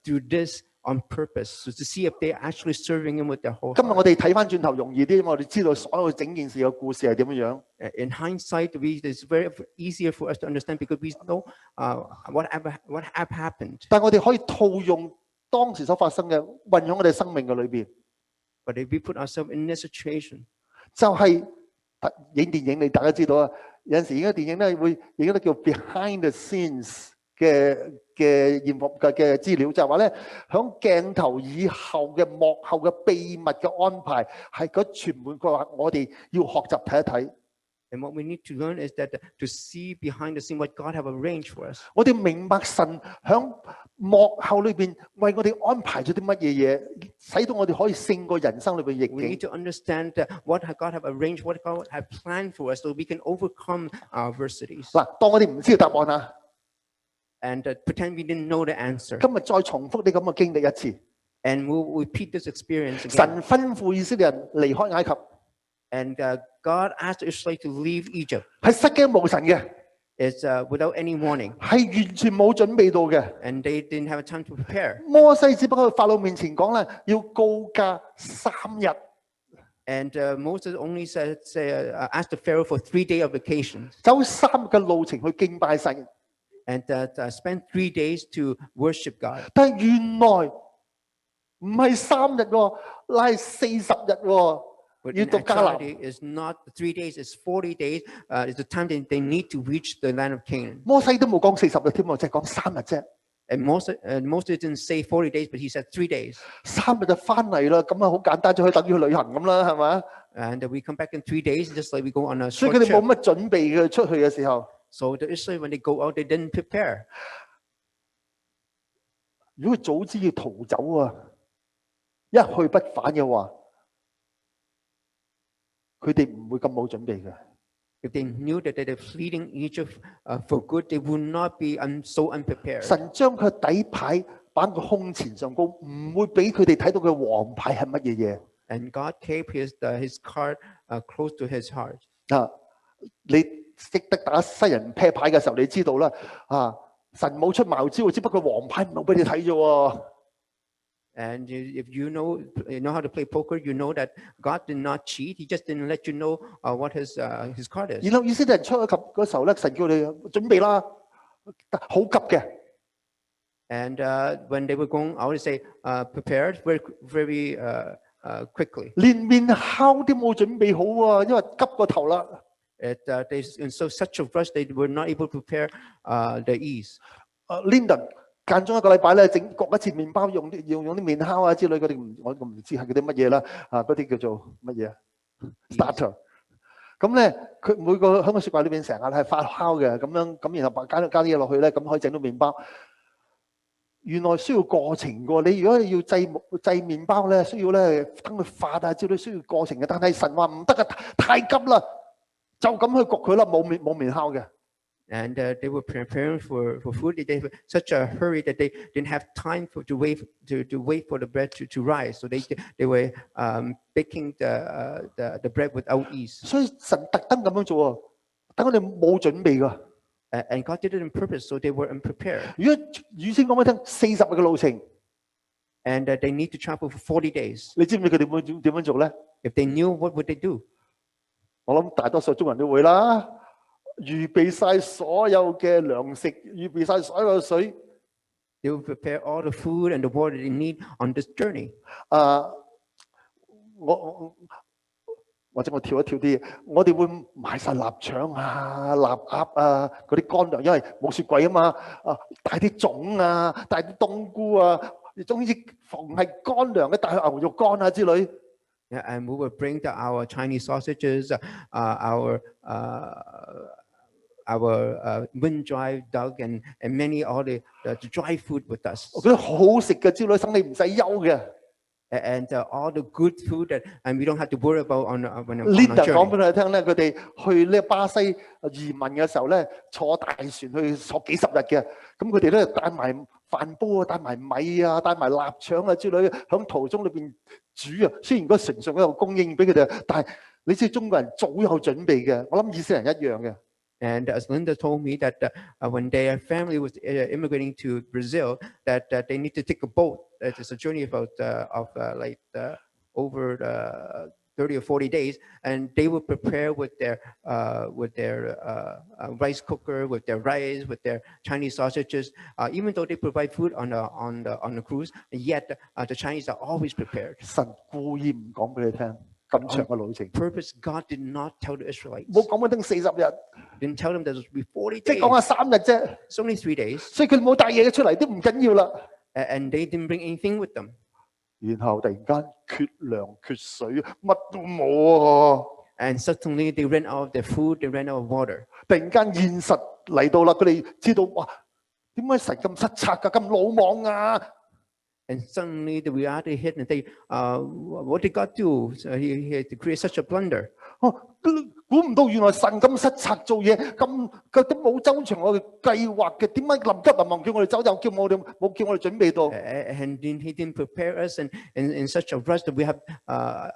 through this on purpose, so to see if they're actually serving Him with their whole 今日 heart. 我哋睇翻轉頭容易啲，因為我哋知道所有整件事嘅故事係點樣樣。In hindsight, it's very easier for us to understand because we know what have happened. 但係我哋可以套用當時所發生嘅，運喺我哋生命嘅裏邊。But if we put ourselves in this situation, 就係影電影，你大家知道啊，有陣時影嘅電影咧會影一啲叫 behind the scenes 嘅資料，就係話咧，響鏡頭以後嘅幕後嘅秘密嘅安排，係嗰全門佢話我哋要學習睇一睇。and what we need to learn is that to see behind the scene what God have arranged for us. 我哋明白神響幕後裏邊為我哋安排咗啲乜嘢嘢，使到我哋可以勝過人生裏邊逆 We need 境。 to understand what God have arranged, what God have planned for us, so we can overcome our adversities. 嗱，當我哋唔知道答案啊， And pretend we didn't know the answer. 今日再重複你咁嘅經歷一次。 And we'll repeat this experience again. 神吩咐以色列人離開埃及， And God asked the Israelites to leave Egypt. 係失驚無神嘅， It's without any warning. 係完全冇準備到嘅。 And they didn't have a time to prepare. 摩西只不過去法老面前講咧，要告假3日。 And Moses only asked the Pharaoh for 3 days of vacation. 走3日嘅路程去敬拜神， And spent 3 days to worship God. 但係原來唔係3日喎，乃係40日喎， But 要 in 到迦南。 actuality, it's not 3 days, it's 40 days. It's the time that they need to reach the land of Canaan. 摩西都冇講40日添喎，就係講3日啫。 And Moses didn't say 40 days, but he said 3 days. 3日就翻嚟啦，咁啊好簡單，就可以等於去旅行咁啦，係咪？ And we come back in 3 days, just like we go on a 所以 short 佢哋冇 trip. 乜準備嘅出去嘅時候。 So the Israelites, when they go out, they didn't prepare. 如果佢早知要逃走啊，一去不返嘅話，佢哋唔會咁冇準備嘅。 If they knew that they're fleeing Egypt for good, they would not be so unprepared. 神將佢底牌擺個胸前上高，唔會俾佢哋睇到佢王牌係乜嘢嘢。 And God kept his card close to his heart. 啊，你識得打西人啤牌嘅時候，你知道啦。啊，神冇出茅招，只不過王牌唔好俾你睇啫喎。And if you know how to play poker, you know that God did not cheat. He just didn't let you know what his card is. 然後以色列人出埃及嗰時候咧，神叫你準備啦，好急嘅。 And when they were going, I would say, prepared very quickly. 連麵烤都冇準備好啊，因為急過頭啦。They in such a rush they were not able to prepare the yeast. Lyndon 間中一個禮拜咧焗一次麵包，用啲麵烤啊之類嗰啲，我唔知係嗰啲乜嘢啦，嗰啲叫做乜嘢 starter。咁咧佢每個喺個雪櫃裏邊成日係發酵嘅，咁樣咁然後加啲嘢落去咧，咁可以整到麵包。原來需要過程㗎，你如果要製麵包咧，需要咧等佢發啊之類需要過程嘅，但係神話唔得啊，太急啦，就咁去焗佢啦，冇麵烤嘅。And they were preparing for food. They were such a hurry that they didn't have time to wait for the bread to rise. So they were baking the bread without yeast. 所以神特登咁樣做啊，等我哋冇準備㗎。And God did it on purpose, so they were unprepared. 如果預先講俾你聽，40日嘅路程 ，and they need to travel for 40 days. 你知唔知佢哋會點樣做咧？ If they knew, what would they do? 我諗大多數中人都會啦，預備晒所有嘅糧食，預備晒所有嘅水。They will prepare all the food and the water they need on this journey. 或者我跳一跳啲嘢，我哋會買晒臘腸啊、臘鴨啊嗰啲乾糧，因為冇雪櫃啊嘛。帶啲粽啊，帶啲冬菇啊，總之逢係乾糧嘅，帶去牛肉乾啊之類。Yeah, and we will bring our Chinese sausages, our wind-dried duck, and many all the dry food with us. 我覺得好好食嘅之類，生你唔使憂嘅。And all the good food and we don't have to worry about on when on Linda our 講俾 journey. 佢聽咧，佢哋去呢巴西移民嘅時候咧，坐大船去坐幾十日嘅，咁佢哋咧帶埋飯煲啊，帶埋米啊，帶埋臘腸啊之類，響途中裏邊煮啊。雖然嗰船上有供應俾佢哋，但係你知中國人早有準備嘅，我諗以色列人一樣嘅。And as Linda told me that when their family was immigrating to Brazil, that they need to take a boat. It's a journey about over 30 or 40 days, and they will prepare with their rice cooker, with their rice, with their Chinese sausages. Even though they provide food on the cruise, yet the Chinese are always prepared. 神故意唔講俾你聽咁長嘅路程。Purpose, God did not tell the Israelites. 冇講俾你聽40日， Didn't tell them that it would be 40即 days. 係講下3日啫。It's only 3 days. 所以佢冇帶嘢出嚟都唔緊要啦。And they didn't bring anything with them. 然後突然間缺糧缺水，乜都冇啊！ And suddenly they ran out of their food, they ran out of water. 突然間現實嚟到啦，佢哋知道哇，點解神咁失策㗎，咁魯莽啊？ And suddenly the reality hit and they, what did God do? So he had to create such a blunder. 估唔到原來神咁失策做嘢，佢都冇周詳我嘅計劃嘅，點解臨急臨忙叫我哋走，又叫我哋冇叫我哋準備到？ And he didn't prepare us in such a rush that we have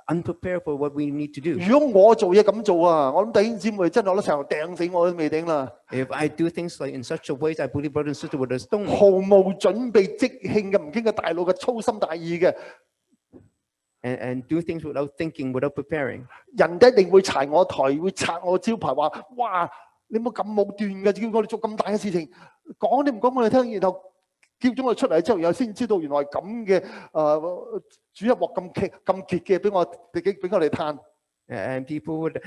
unprepared for what we need to do. 如果我做嘢咁做啊，我諗弟兄姊妹真係攞成掟死我都未定啦。 If I do things like in such a way, I believe brothers and sisters would have stoned me. 毫無準備即興嘅，唔經過大腦嘅粗心大意嘅。 And do things without thinking, without preparing. 人哋一定會柴我台，會拆我招牌，話：哇，你冇咁武斷嘅，叫我哋做咁大嘅事情，講你唔講我哋聽，然後叫咗我哋出嚟之後，然後先知道原來咁嘅煮一鑊咁傑嘅，俾我哋嘆。And people would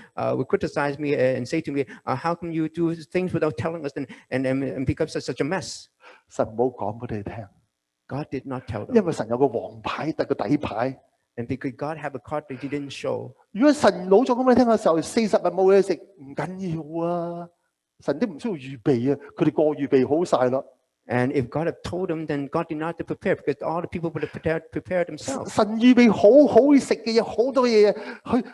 criticize me and say to me, how come you do things without telling us and become such a mess? 神冇講俾你聽， God did not tell them. 因為神有個黃牌，但個底牌。 And because God have a card that he didn't show. 如果神老咗咁俾你聽嘅時候，40日冇嘢食，唔緊要啊！神都唔需要預備啊，佢哋個預備好晒啦。 And if God had told them, then God did not have to prepare because all the people would have prepared themselves. 神預備好好食嘅嘢，好多嘢去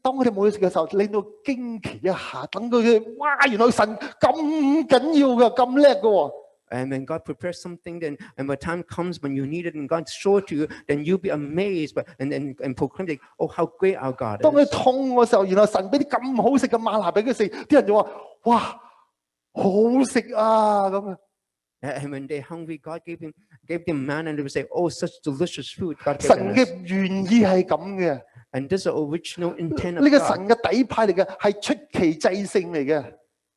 當佢哋冇嘢食嘅時候，令到驚奇一下，等佢哋哇！原來神咁緊要嘅，咁叻嘅喎。 And when God prepares something, then and when time comes when you need it and God show it to you, then you'll be amazed and proclaim like, oh, how great our God 當佢 is. 痛嘅時候，然後神俾啲咁好食嘅嗎哪俾佢食，啲人就話：哇，好食啊咁啊！ And when they're hungry, God gave gave them manna, and they would say, "Oh, such delicious food God gave 神 us." 嘅原意係咁嘅， And this is the original intent 呢 of 個 God. 神嘅底牌嚟嘅，係出奇制勝嚟嘅。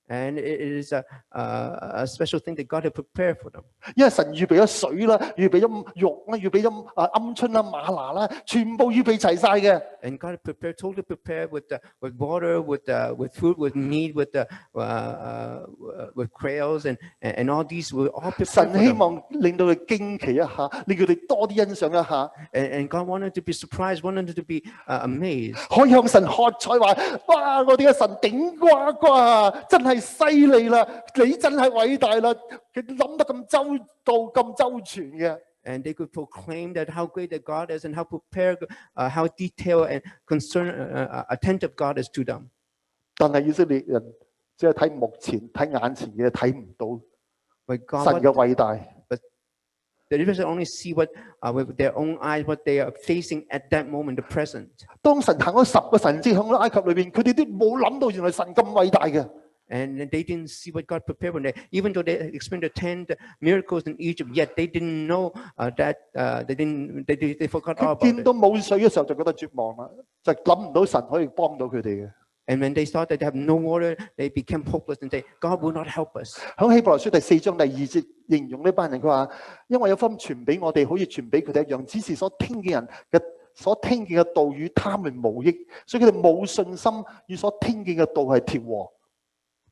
And it is a special thing that God had prepared for them. 因為神預備咗水啦，預備咗肉啦，預備咗鵪鶉啦、嗎哪啦，全部預備齊晒嘅。 And God had totally prepared with water, with food, with meat, with quails, and all these were all prepared 神 for 希 them. 望令到佢驚奇一下，令佢哋多啲欣賞一下， And God wanted to be surprised, wanted to be amazed. 可以向神喝彩話：哇！我哋嘅神頂呱呱，真係犀利啦！你真係偉大啦！佢諗得咁周到、咁周全嘅。 And they could proclaim that how great that God is and how prepared, how detailed and attentive God is to them. 但係以色列人只係睇目前、睇眼前嘅，睇唔到 But 神 God, 嘅偉大。 they just only see what with their own eyes, what they are facing at that moment, the present. 當神行咗10個神蹟響咗埃及裏邊，佢哋都冇諗到原來神咁偉大嘅。 And they didn't see what God prepared for them. Even though they experienced the 10 miracles in Egypt, yet they didn't know that they forgot all 見 about 到 it. 冇水嘅時候就覺得絕望啦，就諗唔到神可以幫到佢哋嘅。 And when they thought that they have no water, they became hopeless and say, "God will not help us." 響希伯來書第4章第2節形容呢班人，佢話：因為有福音傳俾我哋，好似傳俾佢哋一樣，只是所聽見人嘅所聽見嘅道與他們無益，所以佢哋冇信心，與所聽見嘅道係調和。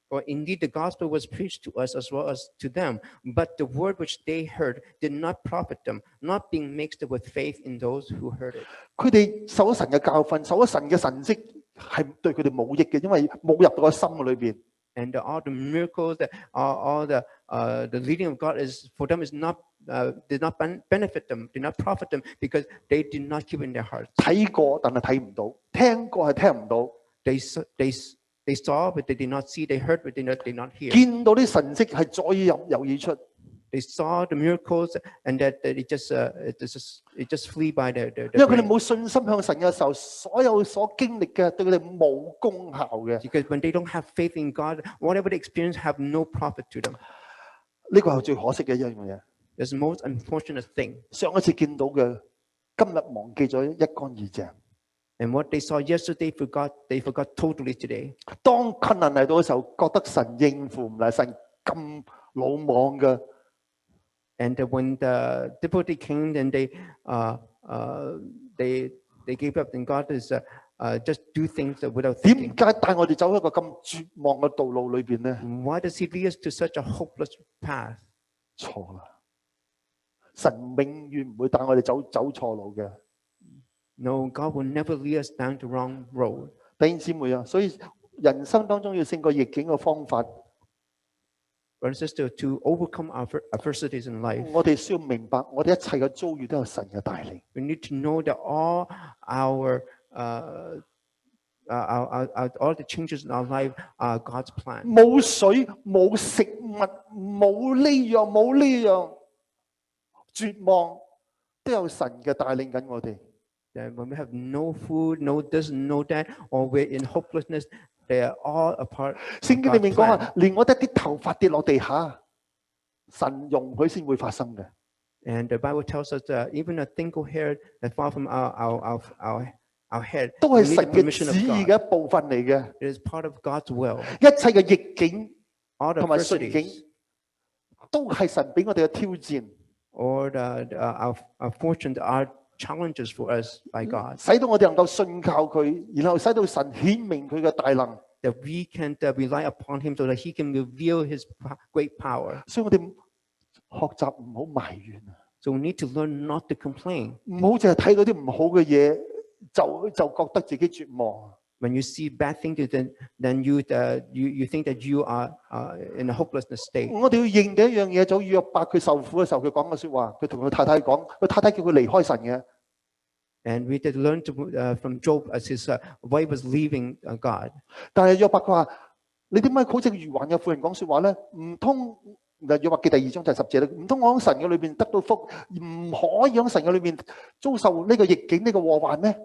For indeed the gospel was preached to us as well as to them, but the word which they heard did not profit them, not being mixed with faith in those who heard it. 佢哋受咗神嘅教訓，受咗神嘅神蹟，係對佢哋冇益嘅，因為冇入到個心裏邊。 And all the miracles, all the leading of God is for them is not did not benefit them, did not profit them because they did not keep it in their hearts. 睇過但係睇唔到，聽過係聽唔到， They saw, but they did not see. They heard, but they did not hear. 見到啲神蹟係左耳入右耳出。 They saw the miracles, and that it just flee by their 因為佢哋 brain. 冇信心向神嘅時候，所有所經歷嘅對佢哋冇功效嘅。 Because when they don't have faith in God, whatever they experience have no profit to them. 呢個係最可惜嘅一樣嘢。 That's the most unfortunate thing. 上一次見到嘅，今日忘記咗一乾二淨。 And what they saw yesterday, they forgot totally today. 當困難嚟到嘅時候，覺得神應付唔嚟，神咁魯莽嘅。 And when the difficulty came, then they gave up. And God is just do things without 點 thinking. 解帶我哋走一個咁絕望嘅道路裏邊呢？ Why does He lead us to such a hopeless path? 錯啦！神永遠唔會帶我哋走錯路嘅。 No, God will never lead us down the wrong road. 弟兄姊妹啊，所以人生當中要勝過逆境嘅方法， Brothers and sisters, to overcome our adversities in life, 我哋需要明白，我哋一切嘅遭遇都有神嘅帶領。 we need to know that all the changes in our life are God's plan. 冇水、冇食物、冇呢樣冇呢樣，絕望都有神嘅帶領緊我哋。 That when we have no food, no this, no that, or we're in hopelessness, they are all a part 聖 of 經裏 God's 面講 plan. 下，連我哋一啲頭髮跌落地下，神容許先會發生嘅。 And the Bible tells us that even a single hair that fall from our head, 都 we 係 need 神 the 嘅 permission 旨 of 意 God. 嘅一部分嚟嘅。 It is part of God's will. 一切嘅逆境 All the 同埋順境 adversities 都係神俾我哋嘅挑戰， or our fortunes are challenges for us by God, 使到我哋能夠信靠佢，然後使到神顯明佢嘅大能。 that we can rely upon Him so that He can reveal His great power. 所以我哋學習唔好埋怨啊， So we need to learn not to complain. 唔好淨係睇到啲唔好嘅嘢就覺得自己絕望。 When you see bad things, then you think that you are in a hopelessness state. 我哋要認嘅一樣嘢，就好似約伯佢受苦嘅時候，佢講嘅説話，佢同佢太太講，佢太太叫佢離開神嘅。 And we did learn from Job as his wife was leaving God. 但係約伯佢話：你點解好似愚頑嘅婦人講説話咧？唔通約伯記第2章第10節咧？唔通我喺神嘅裏邊得到福，唔可以喺神嘅裏邊遭受呢個逆境呢個禍患咩？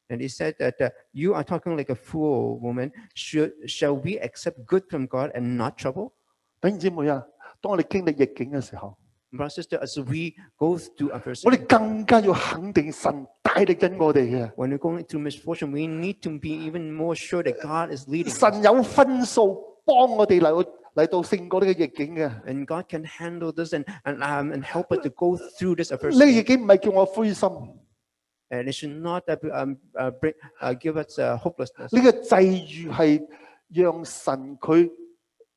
And he said that you are talking like a fool, woman. Shall we accept good from God and not trouble? 弟兄姊妹啊，當我哋經歷逆境嘅時候， Brother, sister, as we go through 我 adversity, 哋更加要肯定神帶領緊我哋嘅。 when we're going through misfortune, we need to be even more sure that God is leading us. 神有分數幫我哋嚟到勝過呢個逆境嘅。 And God can handle this and help us to go through this 呢個 adversity. 逆境唔係叫我灰心， And it should not give us hopelessness. 呢個際遇係讓神佢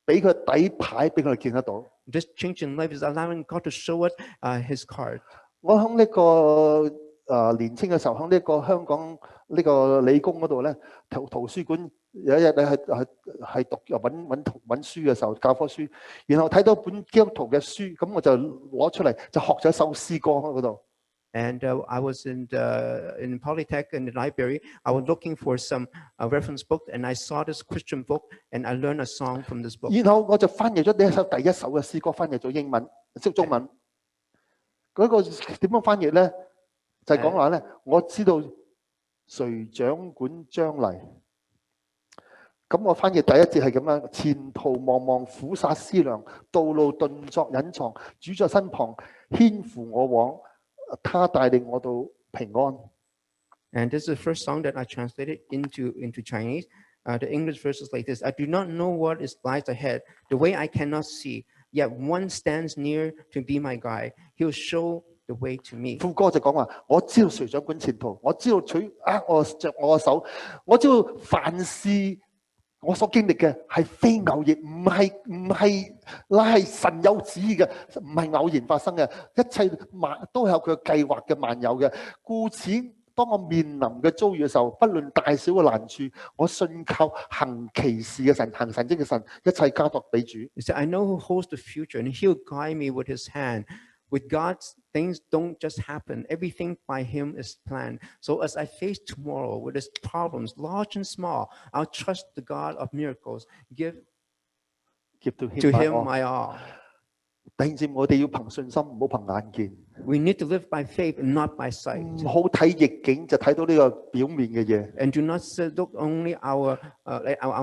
俾佢底牌俾我哋見得到。 This change in life is allowing God to show us His card. 我喺呢個年青嘅時候，喺呢個香港呢個理工嗰度咧，圖書館有一日咧係讀揾書嘅時候，教科書，然後睇到本基督徒嘅書，咁我就攞出嚟就學咗一首詩歌喺嗰度。 And I was in Polytech in the library. I was looking for some reference book, and I saw this Christian book, and I learned a song from this book. 然後我就翻譯咗呢第一首嘅詩歌，翻譯咗英文，即中文。嗰個點樣翻譯咧？就係講話咧，我知道誰掌管將來。咁我翻譯第一節係咁樣：前途茫茫，苦煞思量，道路頓作隱藏，主在身旁，牽扶我往。 他帶領我到平安。 And this is the first song that I translated into Chinese. The English verse is like this: I do not know what is lies ahead, the way I cannot see. Yet one stands near to be my guide. He will show the way to me. 副歌就講話：我知道誰掌管前途，我知道取握着我嘅手，我知道凡事我所經歷嘅係非偶然，唔係乃係神有旨意嘅，唔係偶然發生嘅，一切都有佢嘅計劃嘅萬有嘅。故此，當我面臨嘅遭遇嘅時候，不論大小嘅難處，我信靠行奇事嘅神，行神蹟嘅神，一切交託俾主。He said, I know who holds the future, and He'll guide me with His hand. With God, things don't just happen. Everything by Him is planned. So as I face tomorrow with its problems, large and small, I'll trust the God of miracles. Give to Him my all. 弟兄姊妹，我哋要憑信心，唔好憑眼見。 We need to live by faith and not by sight. 唔好睇逆境就睇到呢個表面嘅嘢。 And do not look only our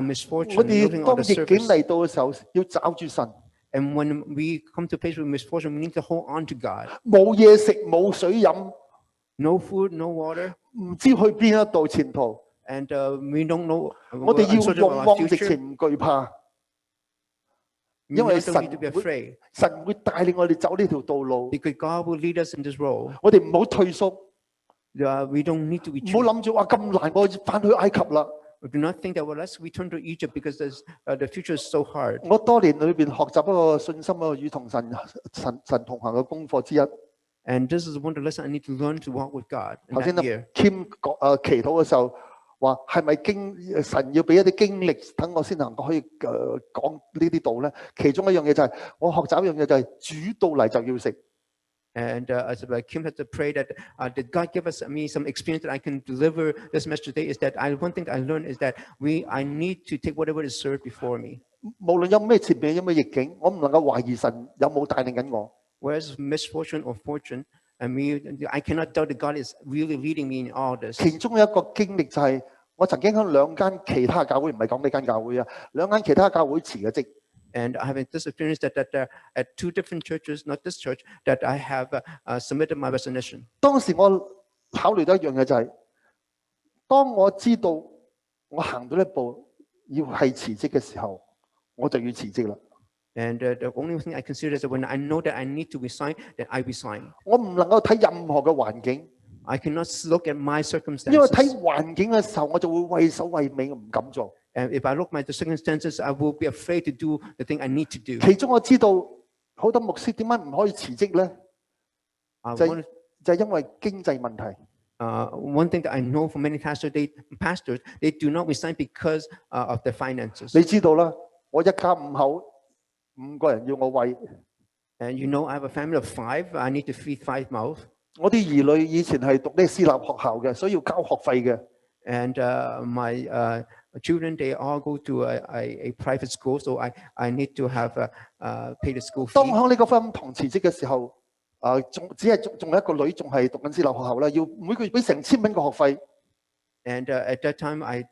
misfortune. 我哋 looking 當 on the 逆境 surface. 嚟到嘅時候，要找住神。 And when we come to face with misfortune, we need to hold on to God. 冇嘢食，冇水飲， No food, no water, 唔知去邊一度前途。 and we don't know. 我哋要 uncertain 勇 of 往 our 直 future. 前，唔懼怕， We 因為 don't 神 need to be 會 afraid 神會帶領我哋走呢條道路。 because God will lead us in this road. 我哋唔好退縮， We don't need to 唔好 retreat. 諗住哇咁難，我翻去埃及啦。 We do not think that well, let's return to Egypt because the future is so hard. 我多年裏邊學習一個信心一個與同神同行嘅功課之一。 And this is one of the lessons I need to learn to walk with God. In 頭先 that 咧 year. Kim 祈禱嘅時候話係咪神要俾一啲經歷等我先能夠可以講呢啲道咧？其中一樣嘢就係、我學習一樣嘢就係、煮到嚟就要食。 And as Kim had to pray that did God give me some experience that I can deliver this message today? Is that one thing I learned is that I need to take whatever is served before me. 無論有咩前面有咩逆境，我唔能夠懷疑神有冇帶領緊我。 Whereas misfortune or fortune, I cannot doubt that God is really leading me in all this. 其中一個經歷就係、我曾經喺兩間其他教會，唔係講呢間教會啊，兩間其他教會辭嘅職。 And I have this experience that at two different churches, not this church, that I have submitted my resignation. 當時我考慮到一樣嘢就係、當我知道我行到一步要係辭職嘅時候，我就要辭職啦。 And the only thing I consider is that when I know that I need to resign, then I resign. 我唔能夠睇任何嘅環境， I cannot look at my 因為 circumstances. 睇環境嘅時候，我就會畏首畏尾，我唔敢做。 And if I look at the circumstances, I will be afraid to do the thing I need to do. 其中我知道好多牧師點解唔可以辭職咧？ 就係因為經濟問題。 One thing that I know from many pastors, they do not resign because of their finances. 你知道啦，我一家五口，5個人要我餵。 And you know, I have a family of 5. I need to feed 5 mouths. 我啲兒女以前係讀呢私立學校嘅，所以要交學費嘅。 And my children, they all go to a private school, so I need to have pay the school 當 fee. 喺呢個福音堂辭職嘅時候，仲有一個女仲係讀緊私立學校啦，要每個月俾成1000蚊個學費。 And at that time, I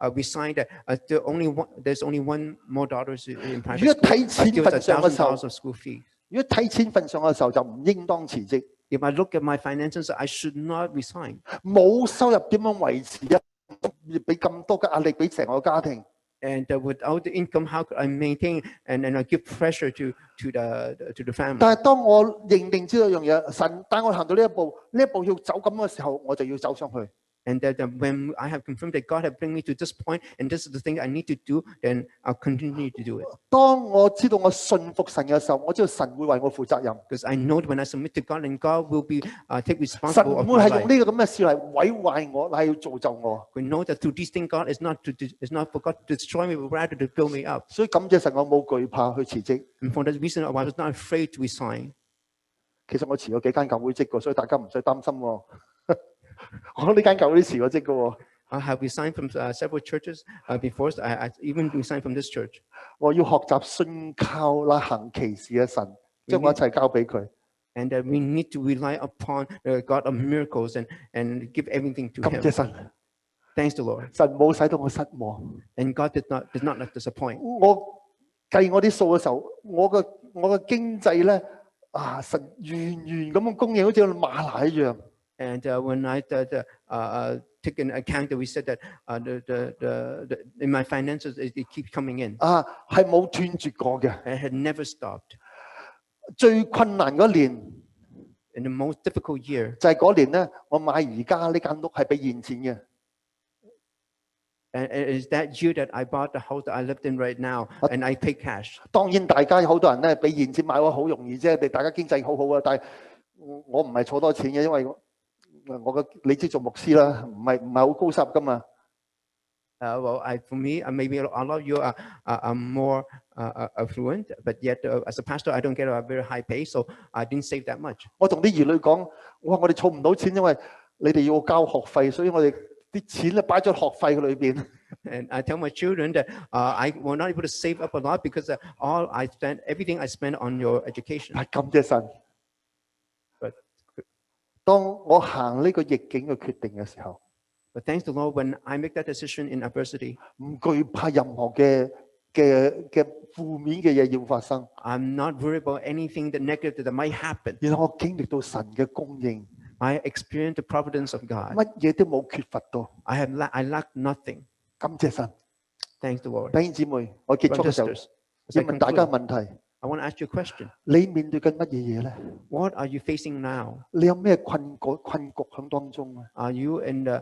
resigned. There's only one more daughter in 如 private 果 school. 睇錢 Give us 份上嘅時候， $1,000 of school fee. 如果睇錢份上嘅時候，就唔應當辭職。 If I look at my finances, I should not resign. 冇收入點樣維持啊？俾咁多嘅壓力俾成個家庭。 And without the income, how could I maintain and I give pressure to the family? 但係當我認定知道一樣嘢，神帶我行到呢一步要走咁嘅時候，我就要走上去。 And that when I have confirmed that God has bring me to this point, and this is the thing I need to do, then I'll continue to do it. 當我知道我信服神嘅時候，我知道神會為我負責任。 Because I know that when I submit to God, and God will be take 神 responsible 唔 of 會 my 係用 life. 呢個咁嘅事嚟毀壞我，係要造就我。 We know that through these things, God is not for God to destroy me, but rather to build me up. 所以感謝神，我冇懼怕去辭職。 And for that reason, I was not afraid to resign. 其實我辭咗幾間教會職嘅，所以大家唔使擔心喎。我呢間教會都辭咗職嘅喎。 I have resigned from several churches before. So I even resigned from this church. 我要學習信靠那行奇事嘅神，將我一切交俾佢。 And we need to rely upon the God of miracles and give everything to 感 Him. 謝神， Thanks to Lord. 神冇使到我失望。 And God did not let disappoint. 我計我啲數嘅時候，我嘅經濟咧神完咁樣供應，好似馬拿一樣。 And when I take into account that we said that in my finances it keeps coming in. 係冇斷絕過嘅。 It had never stopped. 最困難嗰年 In the most difficult year, 就係嗰年咧，我買而家呢間屋係俾現錢嘅。 and it's that year that I bought the house that I lived in right now, and I pay cash. 當然大家好多人咧俾現錢買屋好容易啫，大家經濟好好啊。但係我唔係儲多錢嘅，因為你知做牧師啦，唔係好高收入噶嘛。Well, for me, maybe a lot of you are more affluent, but yet as a pastor, I don't get a very high pay, so I didn't save that much. 我同啲兒女講，我哋儲唔到錢，因為你哋要交學費，所以我哋啲錢咧擺咗學費嘅裏邊。 And I tell my children that I was not able to save up a lot because everything I spent on your education. 但感謝神， But 當我行呢個逆境嘅決定嘅時候， thanks to the Lord, when I make that decision in adversity, 唔懼怕任何嘅負面嘅嘢要發生。 I'm not worried about anything that negative that might happen. 然後我經歷到神嘅供應， I experienced the providence of God. 乜嘢都冇缺乏到。 I lack nothing. 感謝神， Thanks to the Lord. 弟兄姊妹，我結束嘅時候 Brothers and sisters, 要問大家問題： I want to ask you a question. 你面對緊乜嘢嘢咧？ What are you facing now? 你有咩困局喺當中啊？ Are you in a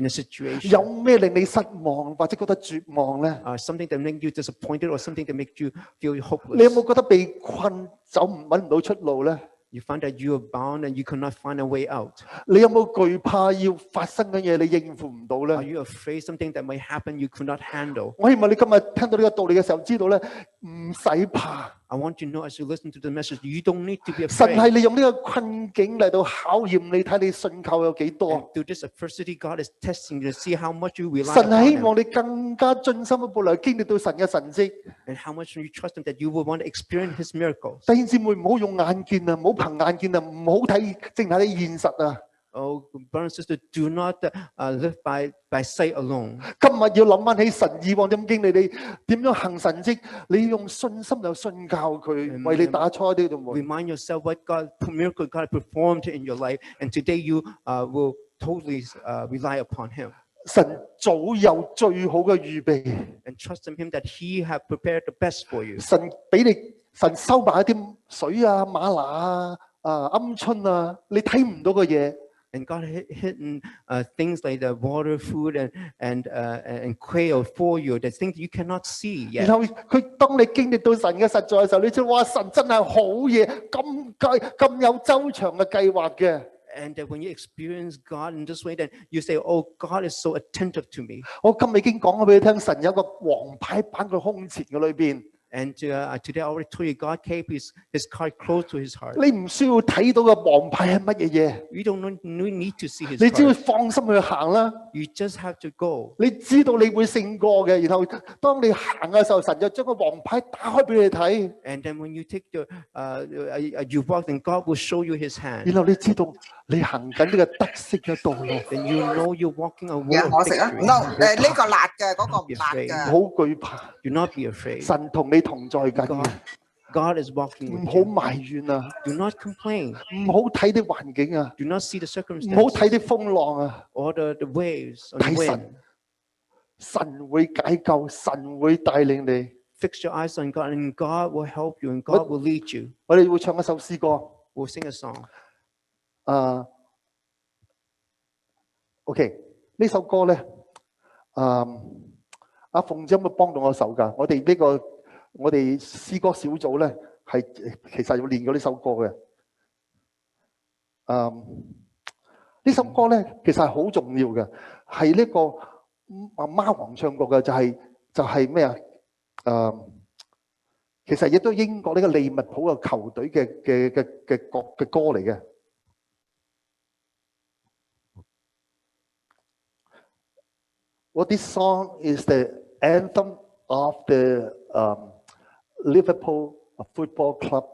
situation? 有咩令你失望或者覺得絕望咧？ Something that makes you disappointed or something that makes you feel 你有 hopeless? 冇覺得被困揾唔到出路咧？ You find that you are bound and you cannot find a way out. 你有冇懼怕要發生嘅嘢你應付唔到 Are 咧？ you afraid something that might happen you could not handle? 我希望你今日聽到呢個道理嘅時候，知道咧唔使怕。 I want you to know as you listen to the message, you don't need to be 神 afraid. 係利用呢個困境嚟到考驗你，睇你信靠有幾 And 多。 through this adversity, God is testing you to see how much you rely 神係希 upon Him 望你更加盡心一步嚟經歷到神嘅神蹟。 and how much you trust Him that you will want to experience His miracles. 弟兄姊妹，唔好用眼見啊，唔好憑眼見啊，唔好睇淨睇你現實啊。 Oh, brothers and sisters, do not live by sight alone. 今日要諗翻起神以往點經歷你點樣行神蹟，你用信心就信靠佢，為你打開呢度門。 Remind yourself what miracle God performed in your life, and today you will totally rely upon Him 神早有最好嘅預備， and trust in Him that He have prepared the best for you. 神俾你，神收埋一啲水啊、馬拿啊、鵪鶉啊，你睇唔到嘅嘢。 And God had hidden things like the water, food, and quail for you, the things you cannot see 然 yet. 後佢當你經歷到神嘅實在嘅時候，你就話神真係好嘢，咁有周詳嘅計劃嘅。 And when you experience God in this way, then you say, "Oh, God is so attentive to me." 我今日已經講咗俾你聽，神有一個王牌擺佢胸前嘅裏邊。 And today I already told you, God kept His card close to His heart. 你唔需要睇到嘅王牌係乜嘢嘢， You don't need to see His 你只要 card. 放心去行啦。 You just have to go. 你知道你會勝過嘅，然後當你行嘅時候，神就將個王牌打開俾你睇， And then when you take you walk, then God will show you His hand. 然後你知道你行緊呢個得勝嘅道路， Then you know you're walking a 嘢 walk 我 of 食啊 victory. ，no，呢個辣嘅，嗰個唔辣唔嘅。好懼怕， Do not be afraid. 神同你同在緊嘅。God is walking 唔 with 好 you. 埋怨啊， Do not complain. 唔好睇啲環境啊， Do not see the 唔好睇 circumstances 啲風浪啊。 or the waves or the 睇 wind. 神，神會解救，神會帶領你。 Fix your eyes on God, and God will help you, and God will lead you. 我哋會唱一首詩歌。 We'll sing a song. OK， 呢首歌咧，阿鳳姐會幫到我手㗎。我哋詩歌小組咧係其實要練過呢首歌嘅。呢首歌咧其實係好重要嘅，係呢個貓王唱過嘅，就係咩啊？其實亦都英國呢個利物浦嘅球隊嘅歌嚟嘅。Well, this song is the anthem of the Liverpool football club.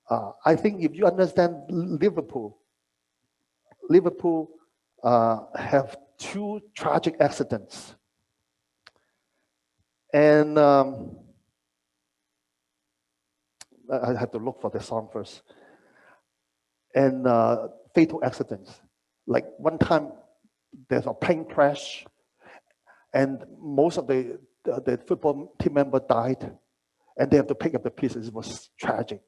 I think if you understand Liverpool have two tragic accidents. And I have to look for the song first. And fatal accidents. Like one time, there's a plane crash, and most of the football team member died, and they have to pick up the pieces. It was tragic.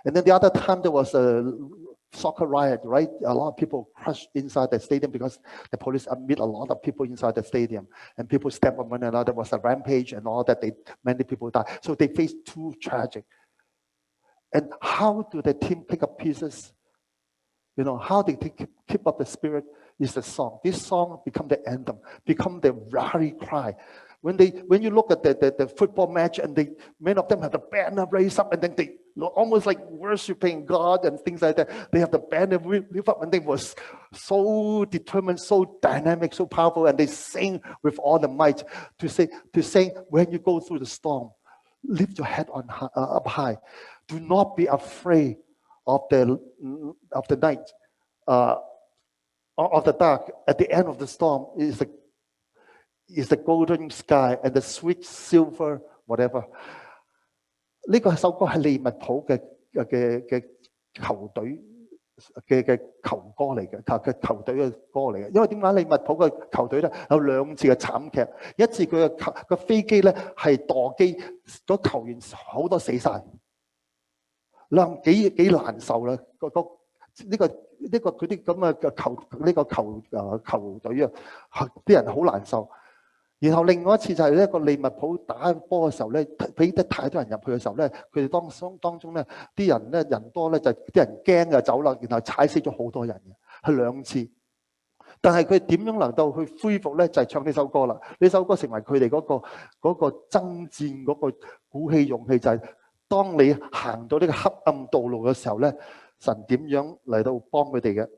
And then the other time, there was a soccer riot, right? A lot of people crushed inside the stadium because the police admit a lot of people inside the stadium, and people step on one another. There was a rampage and all that. Many people died. So they faced two tragic. And how do the team pick up pieces? You know, how they keep up the spirit is the song. This song become the anthem, become the rally cry. When you look at the football match, and many of them have the banner raised up, and then they almost like worshiping God and things like that. They have the banner lift up, and they was so determined, so dynamic, so powerful, and they sing with all the might to say when you go through the storm, lift your head up high. Do not be afraid of the night, of the dark. At the end of the storm is the golden sky and the sweet silver whatever. 呢個首歌係利物浦嘅球隊嘅球歌嚟嘅，球隊嘅歌嚟嘅。因為點解利物浦嘅球隊咧有兩次嘅慘劇，一次佢嘅飛機咧係墮機，嗰球員好多死晒，你諗幾難受啦？呢個佢啲咁嘅球隊啊，啲人好難受。然後另外一次就係呢個利物浦打波嘅時候咧，俾得太多人入去嘅時候咧，佢哋當中咧啲人咧人多咧就啲人驚啊走啦，然後踩死咗好多人嘅，係兩次。但係佢點樣能夠去恢復咧？就係唱呢首歌啦。呢首歌成為佢哋嗰個爭戰嗰個鼓起勇氣，就係當你行到呢個黑暗道路嘅時候咧，神點樣嚟到幫佢哋嘅？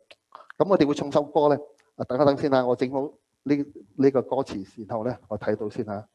咁我哋會唱首歌咧。等一等先啦，我整好呢個歌詞，然後咧我睇到先嚇。